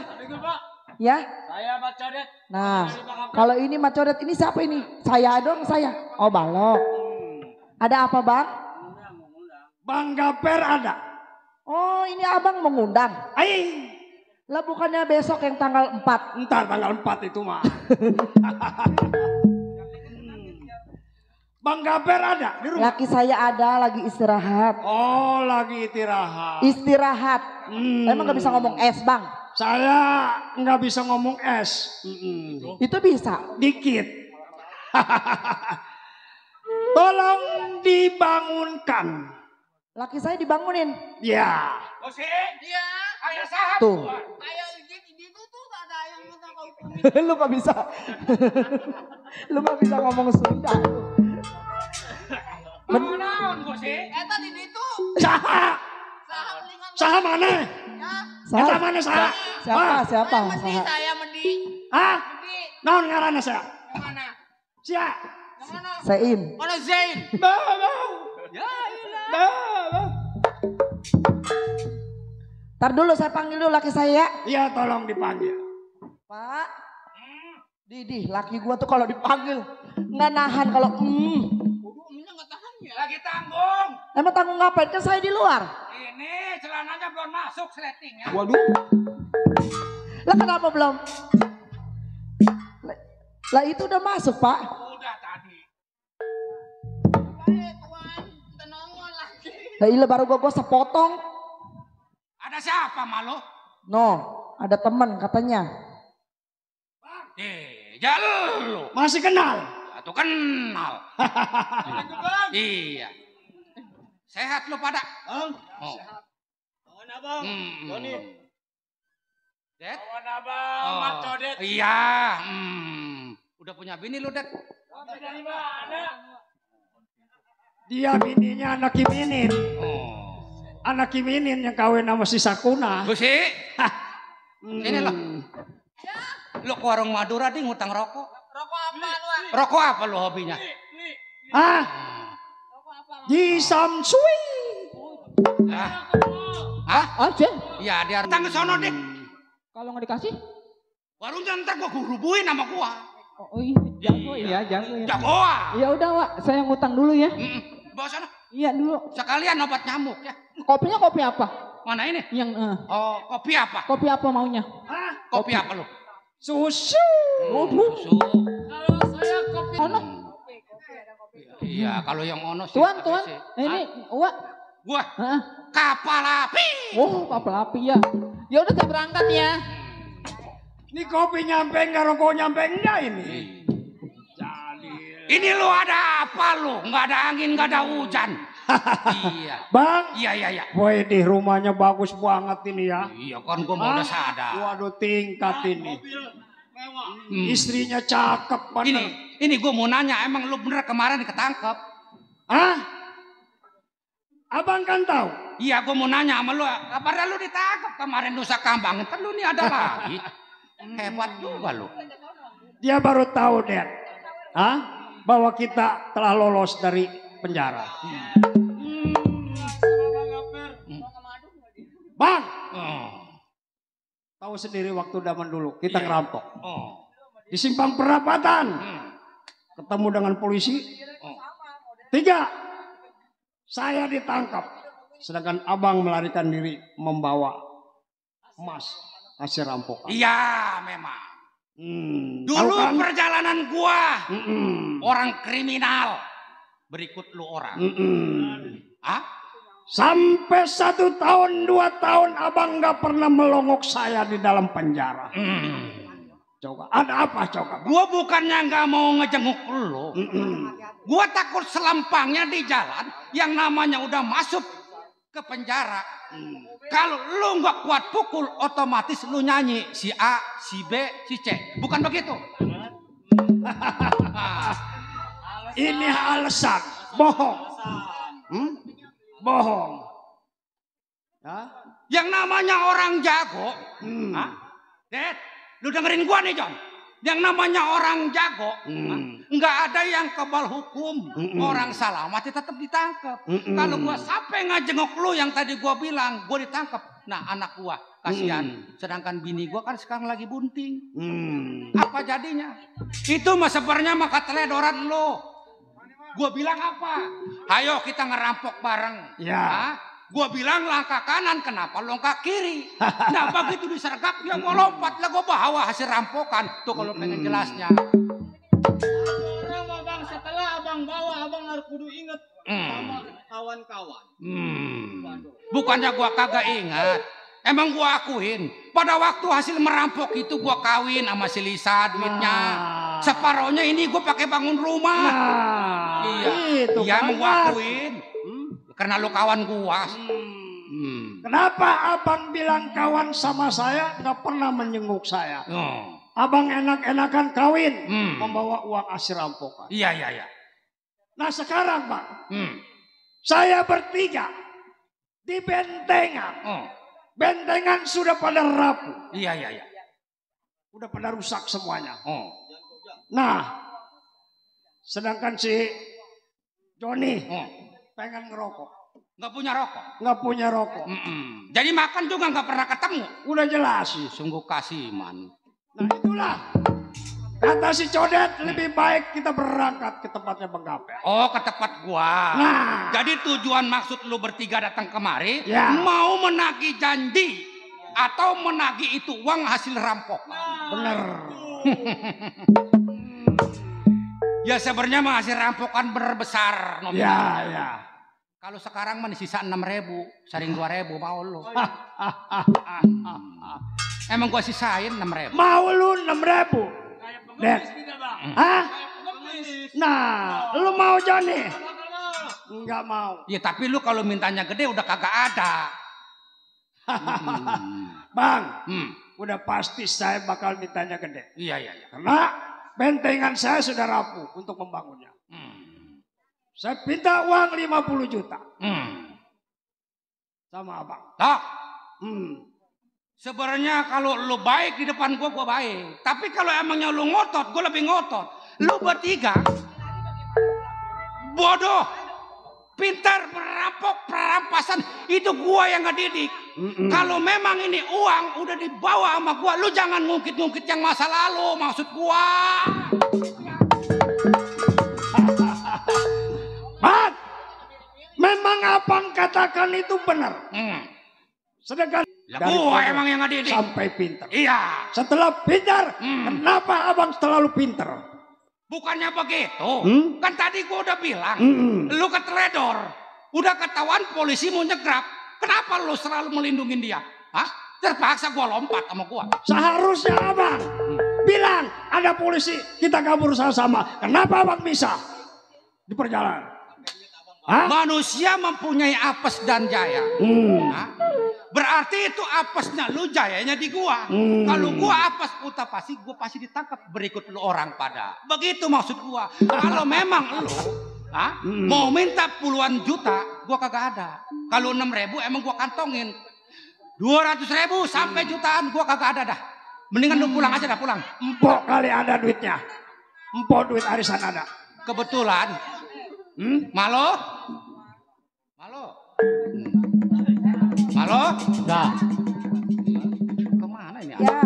Ya? Saya Pak Codet. Nah, kalau ini Mat Codet ini siapa ini? Saya dong saya. Oh balok. Ada apa bang? Bang Gaper ada. Oh ini abang mengundang. Aing. Lah bukannya besok yang tanggal 4. Entar tanggal 4 itu mah. Bang Gaper ada di rumah. Laki saya ada lagi istirahat. Oh lagi istirahat. Istirahat. Emang gak bisa ngomong es bang? Saya nggak bisa ngomong es. Itu bisa. Dikit. Tolong dibangunkan. Laki saya dibangunin. Ya. Iya. Ayah sahabat. Tuh. Ayah gitu tuh ada yang minta kau. Lu gak bisa. Lu gak bisa ngomong Sunda. Naon kok sih? Eta di ditu. Saha. Saha mana? Eta mana saha? Siapa? Medi saya medi. Hah? Naon ngaranna saya? Yang mana? Sia. Yang mana? Sein. Mana Zain? Bau. Ya ilah. Bau. Ntar dulu saya panggil dulu laki saya. Iya tolong dipanggil. Pak. Didih laki gua tuh kalau dipanggil. Nggak nahan kalau Lagi tanggung. Emang tanggung ngapain? Kan saya di luar. Ini celananya belum masuk sletingnya. Waduh. Lah kenapa belum? Lah itu udah masuk pak. Udah tadi. Lah iya baru gua sepotong. Ada siapa malu? No, ada teman katanya. Lu. Masih kenal? Atau kenal. Iya. Sehat lu pada? Oh. Kawan Abang, Doni. Det? Kawan Abang, Mat Codet. Iya. Udah punya bini lu, Det? Dari mana? Dia bininya anak Kiminin. Anak Kiminin yang kawin sama si Sakuna. Gusi. Ini lo. Lo ke warung Madura di ngutang rokok. Rokok apa lu? Rokok apa lo hobinya? Ah, di Samsui. Aja. Iya, dia datang ke sono, Dik. Kalau nggak dikasih? Warungnya ntar gua gurubuin sama gua. Oh iya, jago ya, jago ya. Jagoan. Ya udah, Wak, saya ngutang dulu ya. Bawa sana. Iya dulu. Sekalian obat nyamuk ya. Kopinya kopi apa? Mana ini? Yang Oh, kopi apa? kopi apa maunya? Kopi apa lu? Susu. Susu. Kalau saya kopi ono. Iya, kalau yang ono sih. Tuan, ini Wak. Gua. Kapal api. Oh, kapal api ya. Ya udah saya berangkat ya. Ini kopi nyampe enggak, rokok nyampe enggak ini? Ini lu ada apa lu? Nggak ada angin, nggak ada hujan. Iya. Bang. Iya. Boy, di rumahnya bagus banget ini ya. Iya kan gua mau udah sadar. Waduh, tingkat ini. Istrinya cakep bener. Ini gua mau nanya, emang lu bener kemarin ketangkep? Hah? Abang kan tahu? Iya, gua mau nanya sama lu. Kabarnya lu ditangkap kemarin Nusa Kambangan. Kan lu ini ada lagi. Hebat juga lu. Dia baru tahu, Dad. Hah? Bahwa kita telah lolos dari penjara. Bang. Tahu sendiri waktu zaman dulu kita ngerampok. Di simpang perapatan. Ketemu dengan polisi. 3. Saya ditangkap. Sedangkan abang melarikan diri membawa emas hasil rampokan. Iya, memang. Dulu kan? Perjalanan gua orang kriminal, berikut lu orang. Sampai 1 tahun 2 tahun abang nggak pernah melongok saya di dalam penjara. Coba ada apa coba? Gua bukannya nggak mau ngejenguk lu. Gua takut selampangnya di jalan yang namanya udah masuk ke penjara. Kalau lu nggak kuat pukul, otomatis lu nyanyi si A, si B, si C. Bukan begitu? Ini alasan bohong. Bohong. Yang namanya orang jago. Dad, lu dengerin gua nih, John. Yang namanya orang jago, nggak ada yang kebal hukum. Orang salah mati tetap ditangkap. Kalau gua sampai ngajenguk lu yang tadi gua bilang, gua ditangkap. Nah, anak gua kasihan. Sedangkan bini gua kan sekarang lagi bunting. Apa jadinya? Itu mah sebenarnya maka teledoran lu. Gua bilang apa? Ayo kita ngerampok bareng. Ya. Gua bilang langkah kanan, kenapa longkak kiri? Nah begitu disergap, ya gua lompat lah, gua bawa hasil rampokan. Tuh kalau pengen jelasnya. Orang abang setelah abang bawa, abang harus kudu inget sama kawan-kawan. Bukannya gua kagak ingat. Emang gua akuin. Pada waktu hasil merampok itu gua kawin sama si Lisa duitnya. Separohnya ini gua pakai bangun rumah. Iya, emang gua akuin. Karena lu kawan gua. Kenapa abang bilang kawan sama saya nggak pernah menyenguk saya? Abang enak-enakan kawin membawa uang hasil rampokan. Iya. Nah sekarang Bang, saya bertiga di bentengan. Bentengan sudah pada rapuh. Iya. Udah pada rusak semuanya. Nah, sedangkan si Joni pengen ngerokok. Nggak punya rokok. Jadi makan juga nggak pernah ketemu. Udah jelas. Sungguh kasihan. Nah itulah. Kata si Codet, lebih baik kita berangkat ke tempatnya Bang Gaper. Oh, ke tempat gua. Nah. Jadi tujuan maksud lu bertiga datang kemari, Ya. mau menagih janji atau menagih itu uang hasil rampokan. Bener. Ya sebenarnya mah hasil rampokan berbesar nominalnya. Ya. Kalau sekarang mah sisa 6.000, sering 2.000 mau lu. Emang gua sisain 6.000. Mau lu 6.000? Dek. Hah? Nah, lu mau Joni? Enggak mau. Ya tapi lu kalau mintanya gede udah kagak ada. Bang, udah pasti saya bakal mintanya gede. Iya. Karena bentengan saya sudah rapuh untuk membangunnya. Saya minta uang 50 juta. Sama abang. Tok. Sebenarnya kalau lu baik di depan gua baik. Tapi kalau emangnya lu ngotot, gua lebih ngotot. Lu bertiga bodoh, pintar, merampok, perampasan, itu gua yang ngedidik. Kalau memang ini uang udah dibawa sama gua, lu jangan ngungkit-ngungkit yang masa lalu, maksud gua. Mat, memang abang katakan itu benar. Sedangkan gua emang yang ngedidik. Sampai pintar. Iya. Setelah pintar, kenapa abang selalu pintar? Bukannya begitu. Kan tadi gua udah bilang, lu keteledor. Udah ketahuan polisi mau nyegrap. Kenapa lu selalu melindungi dia? Hah? Terpaksa gua lompat sama gua. Seharusnya abang bilang ada polisi, kita kabur sama-sama. Kenapa abang bisa di perjalanan? Hah? Manusia mempunyai apes dan jaya. Berarti itu apesnya lu, jayanya di gua. Kalau gua apes putar pasti gua pasti ditangkap, berikut lu orang pada. Begitu maksud gua. Kalau memang lu mau minta puluhan juta, gua kagak ada. Kalau 6.000 emang gua kantongin. 200.000 sampai jutaan gua kagak ada dah. Mendingan lu pulang aja dah, pulang. Empok kali ada duitnya. Empok duit arisan ada. Kebetulan. Malo? Malo? Halo? Nah. Kemana ini? Ya.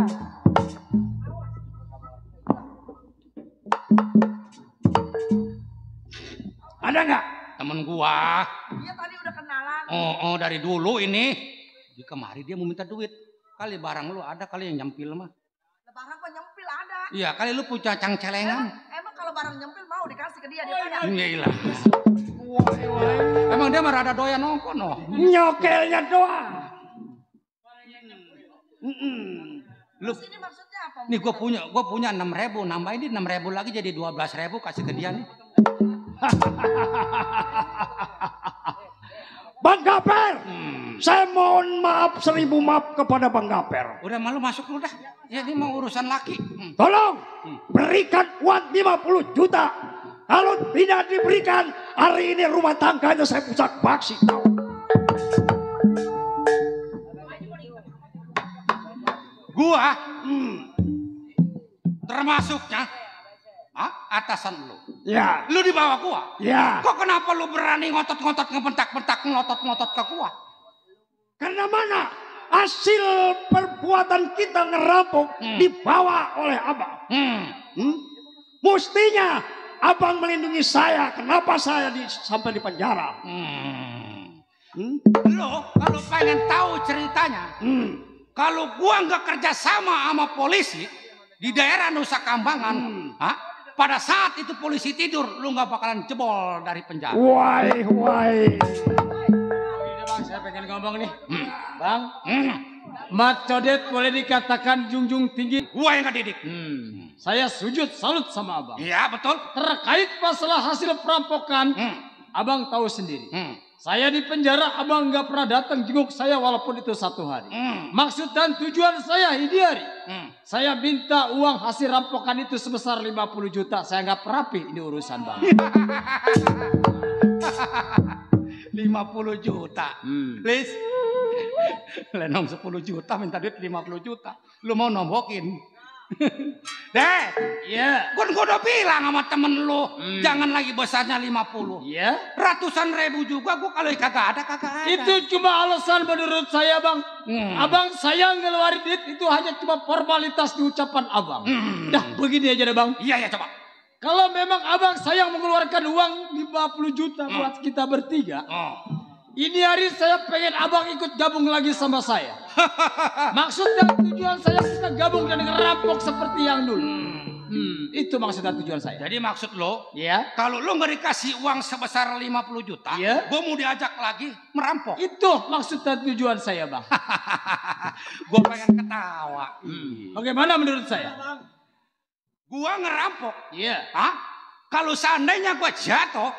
Ada nggak? Temen gua. Iya tadi udah kenalan. Oh, dari dulu ini. Di kemari dia mau minta duit. Kali barang lu ada kali yang nyempil mah. Barang kok nyempil ada. Iya, kali lu punya cang-celengan. Emang kalau barang nyempil mau dikasih ke dia pada. Iya. Emang dia mah rada doyan nongko no. Nyokelnya doang. Lu ini maksudnya apa? Nih gua punya 6.000, nambahin di 6.000 lagi jadi 12.000 kasih ke dia nih. Bang Gaper, saya mohon maaf 1000 maaf kepada Bang Gaper. Udah malu masuk lu dah. Ya ini mau urusan laki. Tolong berikan uang 50 juta. Kalau tidak diberikan, hari ini rumah tangganya saya pucat baksi. Gua termasuknya atasan lu. Ya. Lu di bawah gua. Ya. Kok kenapa lu berani ngotot-ngotot, ngebentak-bentak, ngelotot-ngotot ke gua? Karena mana hasil perbuatan kita ngerampok dibawa oleh abang. Mestinya abang melindungi saya. Kenapa saya sampai di penjara? Lu kalau pengen tahu ceritanya, kalau gua nggak kerja sama polisi di daerah Nusa Kambangan, pada saat itu polisi tidur, lu nggak bakalan jebol dari penjara. Why? Bang, saya pengen ngomong nih. Bang, Mat Codet boleh dikatakan junjung tinggi. Gua yang ngedidik. Saya sujud salut sama abang. Iya betul. Terkait masalah hasil perampokan, abang tahu sendiri. Saya di penjara, abang nggak pernah datang jenguk saya walaupun itu 1 hari. Maksud dan tujuan saya ini hari. Saya minta uang hasil rampokan itu sebesar 50 juta. Saya nggak rapi ini urusan bang. 50 juta. Please. Lenong 10 juta minta duit 50 juta. Lu mau nombokin? Deh, iya. Gua udah bilang sama temen lu, jangan lagi besarnya 50. Iya. Ratusan ribu juga gua kalau kagak ada. Itu cuma alasan menurut saya bang. Abang saya ngeluarin duit itu hanya cuma formalitas di ucapan abang. Dah begini aja deh bang. Iya coba. Kalau memang abang sayang mengeluarkan uang 50 juta buat kita bertiga. Ini hari saya pengen abang ikut gabung lagi sama saya. Maksud dan tujuan saya kita gabung dan ngerampok seperti yang dulu. Itu maksud dan tujuan saya. Jadi maksud lo, ya, kalau lo nggak dikasih uang sebesar 50 juta, gue mau diajak lagi merampok. Itu maksud dan tujuan saya bang. Gue pengen ketawa. Bagaimana menurut saya? Gue ngerampok. Iya. Kalau seandainya gue jatuh,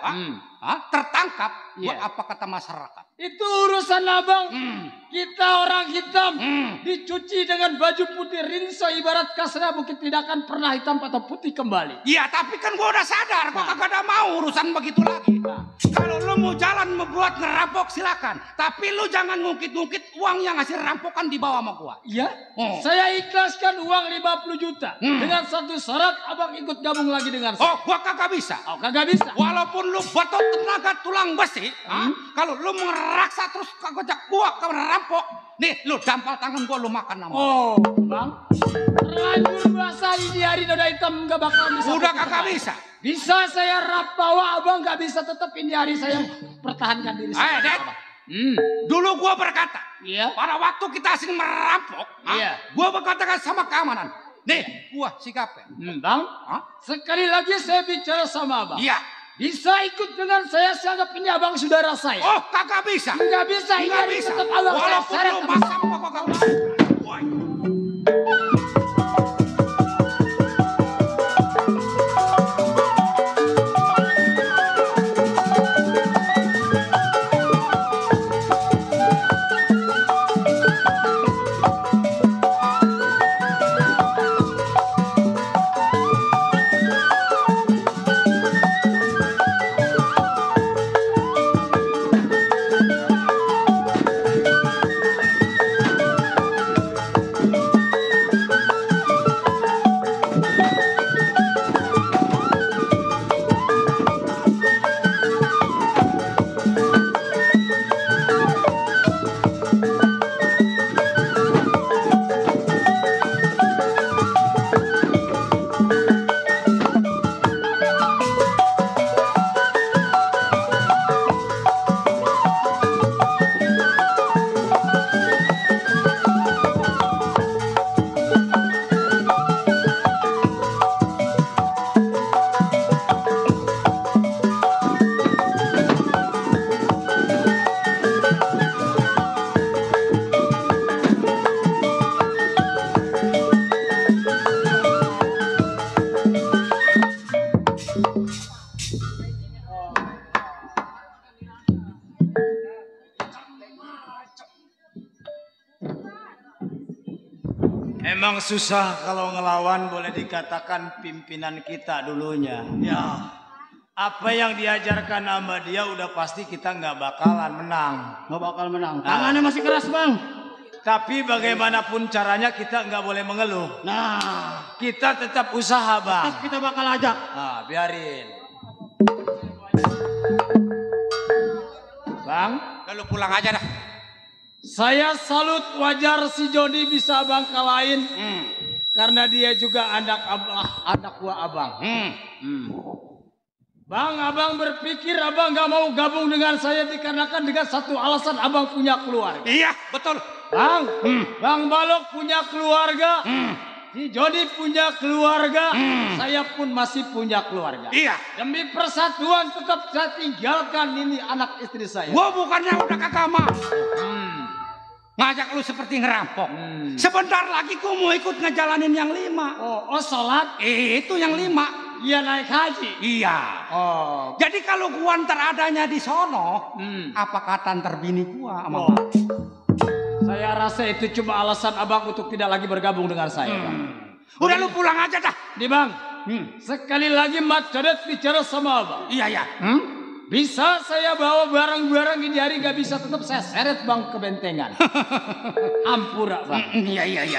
tertangkap, buat apa kata masyarakat? Itu urusan abang. Kita orang hitam dicuci dengan baju putih rinso ibarat kasarnya mungkin tidak akan pernah hitam atau putih kembali. Iya, tapi kan gua udah sadar, gua kagak ada mau urusan begitu lagi. Kalau lu mau jalan membuat ngerampok silakan, tapi lu jangan ngungkit-ngungkit uang yang hasil rampokan dibawa sama gua. Iya? Saya ikhlaskan uang 50 juta dengan satu syarat abang ikut gabung lagi dengan saya. Oh, gua kagak bisa. Oh, kagak bisa. Walaupun lu betot tenaga tulang besi, kalau lu meraksa terus kagak gua ke rampok, nih lu dampal tangan gua lu makan nama. Oh, Bang. Terlanjur bahasa ini hari noda hitam nggak bakal bisa. Udah kagak bisa. Bisa saya rap bawa abang nggak bisa tetap ini hari saya pertahankan diri saya. Dek. Dulu gua berkata, iya. Pada waktu kita asing merampok, iya. Gua berkatakan sama keamanan, nih gua sikapnya. Bang, sekali lagi saya bicara sama abang. Iya. Bisa ikut dengan saya anggap ini abang saudara saya. Oh, kagak bisa. Nggak bisa, ini hari bisa. tetap abang Walaupun saya lu masam gua kagak bisa. Emang susah kalau ngelawan, boleh dikatakan pimpinan kita dulunya. Ya, apa yang diajarkan sama dia udah pasti kita nggak bakalan menang. Nggak bakal menang. Tangannya masih keras, Bang. Tapi bagaimanapun caranya kita nggak boleh mengeluh. Nah, kita tetap usaha, Bang. tetap kita bakal ajak. Nah, biarin. Bang, Lalu pulang aja dah. saya salut wajar si Joni bisa abang kalahin. Karena dia juga anak buah abang. Bang, abang berpikir abang gak mau gabung dengan saya dikarenakan dengan satu alasan abang punya keluarga. Iya, betul. Bang, Bang Balok punya keluarga. Si Joni punya keluarga. Saya pun masih punya keluarga. Iya. Demi persatuan tetap saya tinggalkan ini anak istri saya. Gua bukannya udah kagak mau. Ngajak lu seperti ngerampok. Sebentar lagi gua mau ikut ngejalanin yang 5. Oh, sholat? Itu yang 5. Iya, naik haji. Iya. Oh. Jadi kalau gua ntar adanya di sono, apa kata ntar bini gua sama gua? Saya rasa itu cuma alasan abang untuk tidak lagi bergabung dengan saya. Udah lu pulang aja dah. Nih bang, sekali lagi Mat Cadet bicara sama abang. Iya. Bisa saya bawa barang-barang ini hari gak bisa tetap saya seret bang ke bentengan. Ampura bang. Iya.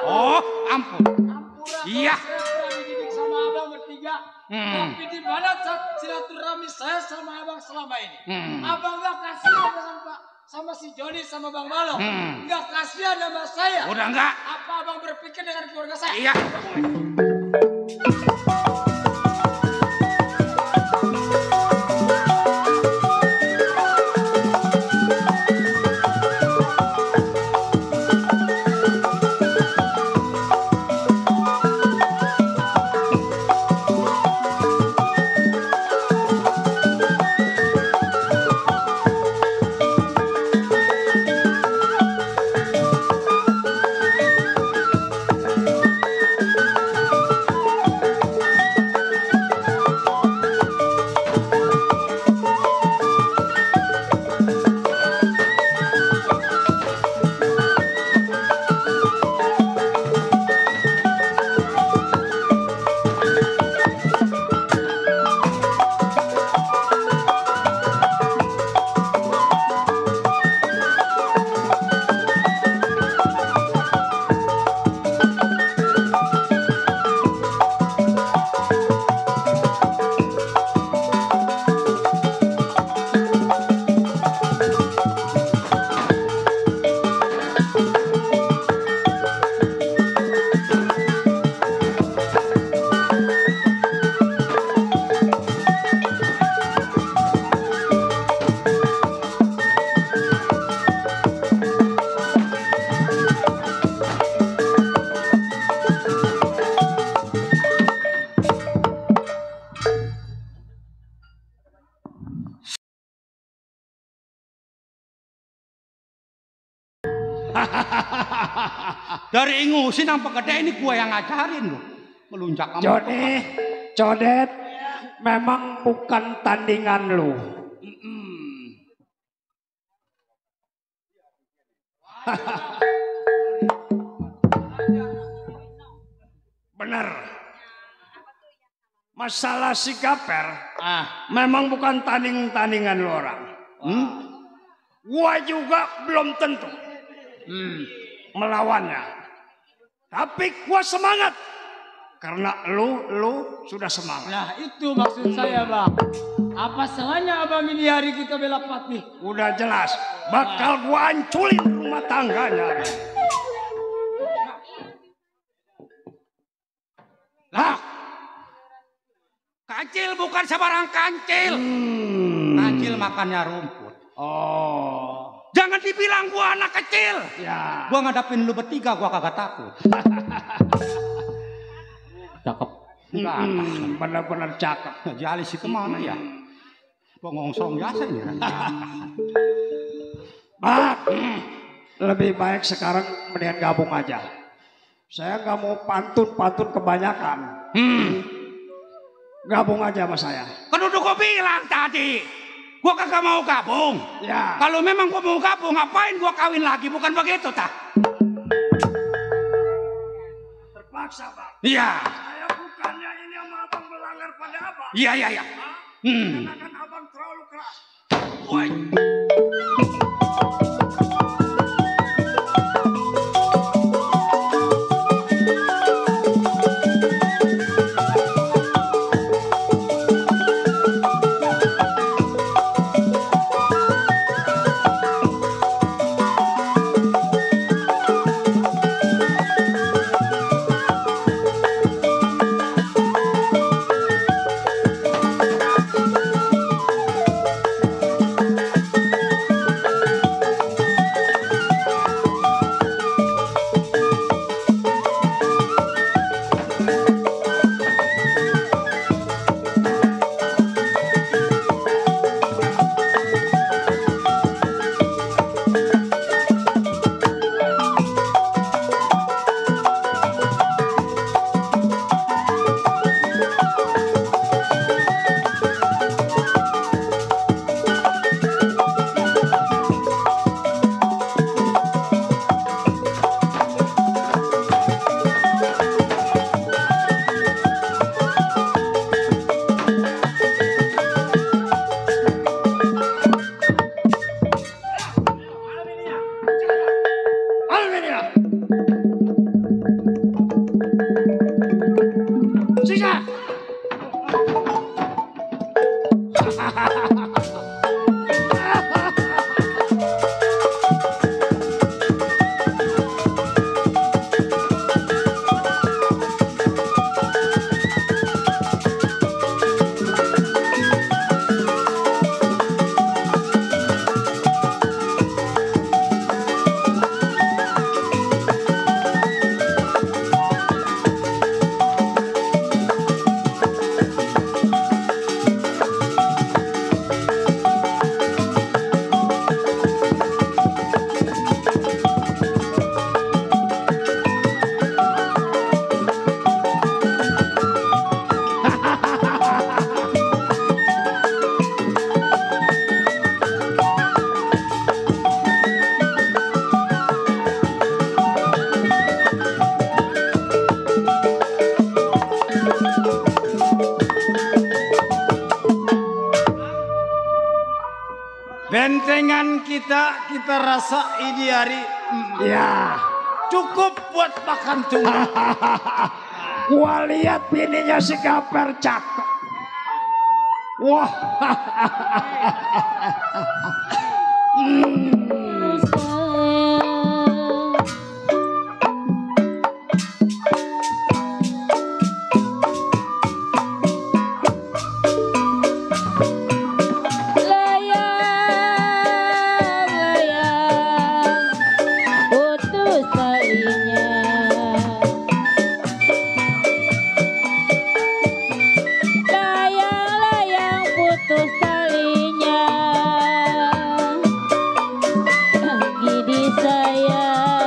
Oh, ampun. Iya. Dididik sama abang bertiga. Tapi di mana silaturahmi saya sama abang selama ini? Abang gak kasihan dengan Pak sama si Joni sama Bang Balok. Gak kasihan sama saya. Udah enggak. Apa abang berpikir dengan keluarga saya? Iya. Dari ingusin sampai gede ini gua yang ngajarin loh. Melunjak kamu. Codet, memang bukan tandingan lu. Bener. Masalah si Gaper, memang bukan tandingan lu orang. Gua juga belum tentu melawannya. Tapi gua semangat. Karena lu sudah semangat. Nah itu maksud saya bang. Apa salahnya abang ini hari kita bela Patih? Udah jelas. Bakal gua hancurin rumah tangganya. Lah. Kancil bukan sebarang kancil. Kancil makannya rumput. Oh. Jangan dibilang gua anak kecil. Ya. Gua ngadapin lu bertiga gua kagak takut. Cakep. Benar-benar cakep. Jalis itu mana ya? Pengongsong biasa ini. Lebih baik sekarang mendingan gabung aja. Saya nggak mau pantun kebanyakan. Gabung aja sama saya. Kan udah gua bilang tadi, gua kagak mau gabung. Ya. Kalau memang gua mau gabung, ngapain gua kawin lagi? Bukan begitu, tak? Terpaksa, Bang. Iya. Saya bukannya ini sama abang melanggar pada abang. Iya. Karena kan abang terlalu keras. Woi. Bentengan kita rasa ini hari ya cukup buat makan tunggu. Gua lihat bininya si Gaper cakep. Wah. Gidi saya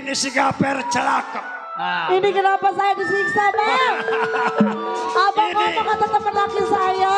bini si Gaper celaka. Ini kenapa saya disiksa, Bang? Abang ngomong kata teman laki saya.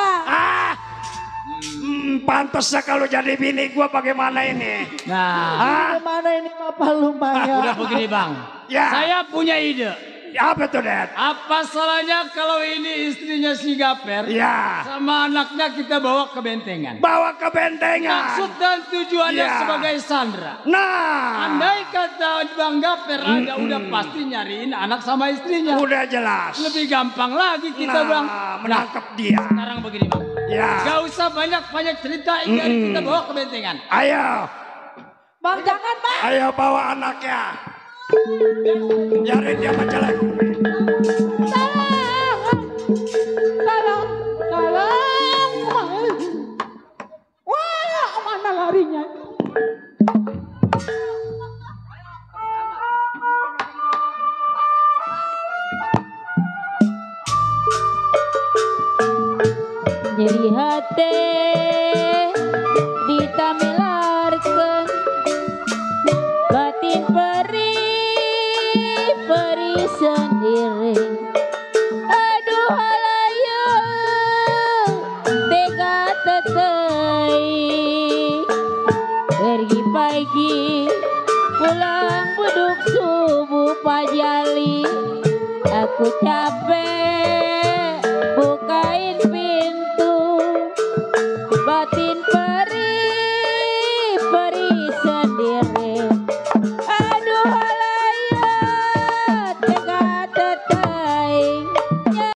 Pantasnya kalau jadi bini gua bagaimana ini? Nah, bagaimana ini Papa lumayan? udah begini Bang. Ya. Saya punya ide. Apa tuh, Dad? Apa salahnya kalau ini istrinya si Gaper? Ya. Sama anaknya kita bawa ke bentengan. Bawa ke bentengan. Maksud dan tujuannya Ya. sebagai Sandra. Nah. Andai kata Bang Gaper ada, udah pasti nyariin anak sama istrinya. Udah jelas. Lebih gampang lagi kita Bang. Menangkap dia. Sekarang begini Bang. Ya. Gak usah banyak-banyak cerita, ini kita bawa ke bentengan. Ayo. Bang jangan Bang. Ayo bawa anaknya. Biarin dia menjelek. Tolong. Wah, mana larinya? Jadi hati ditamilarkan, batin peri sendiri. Aduh halayang tega tetai, pergi pagi pulang buduk subuh pajali. Aku capek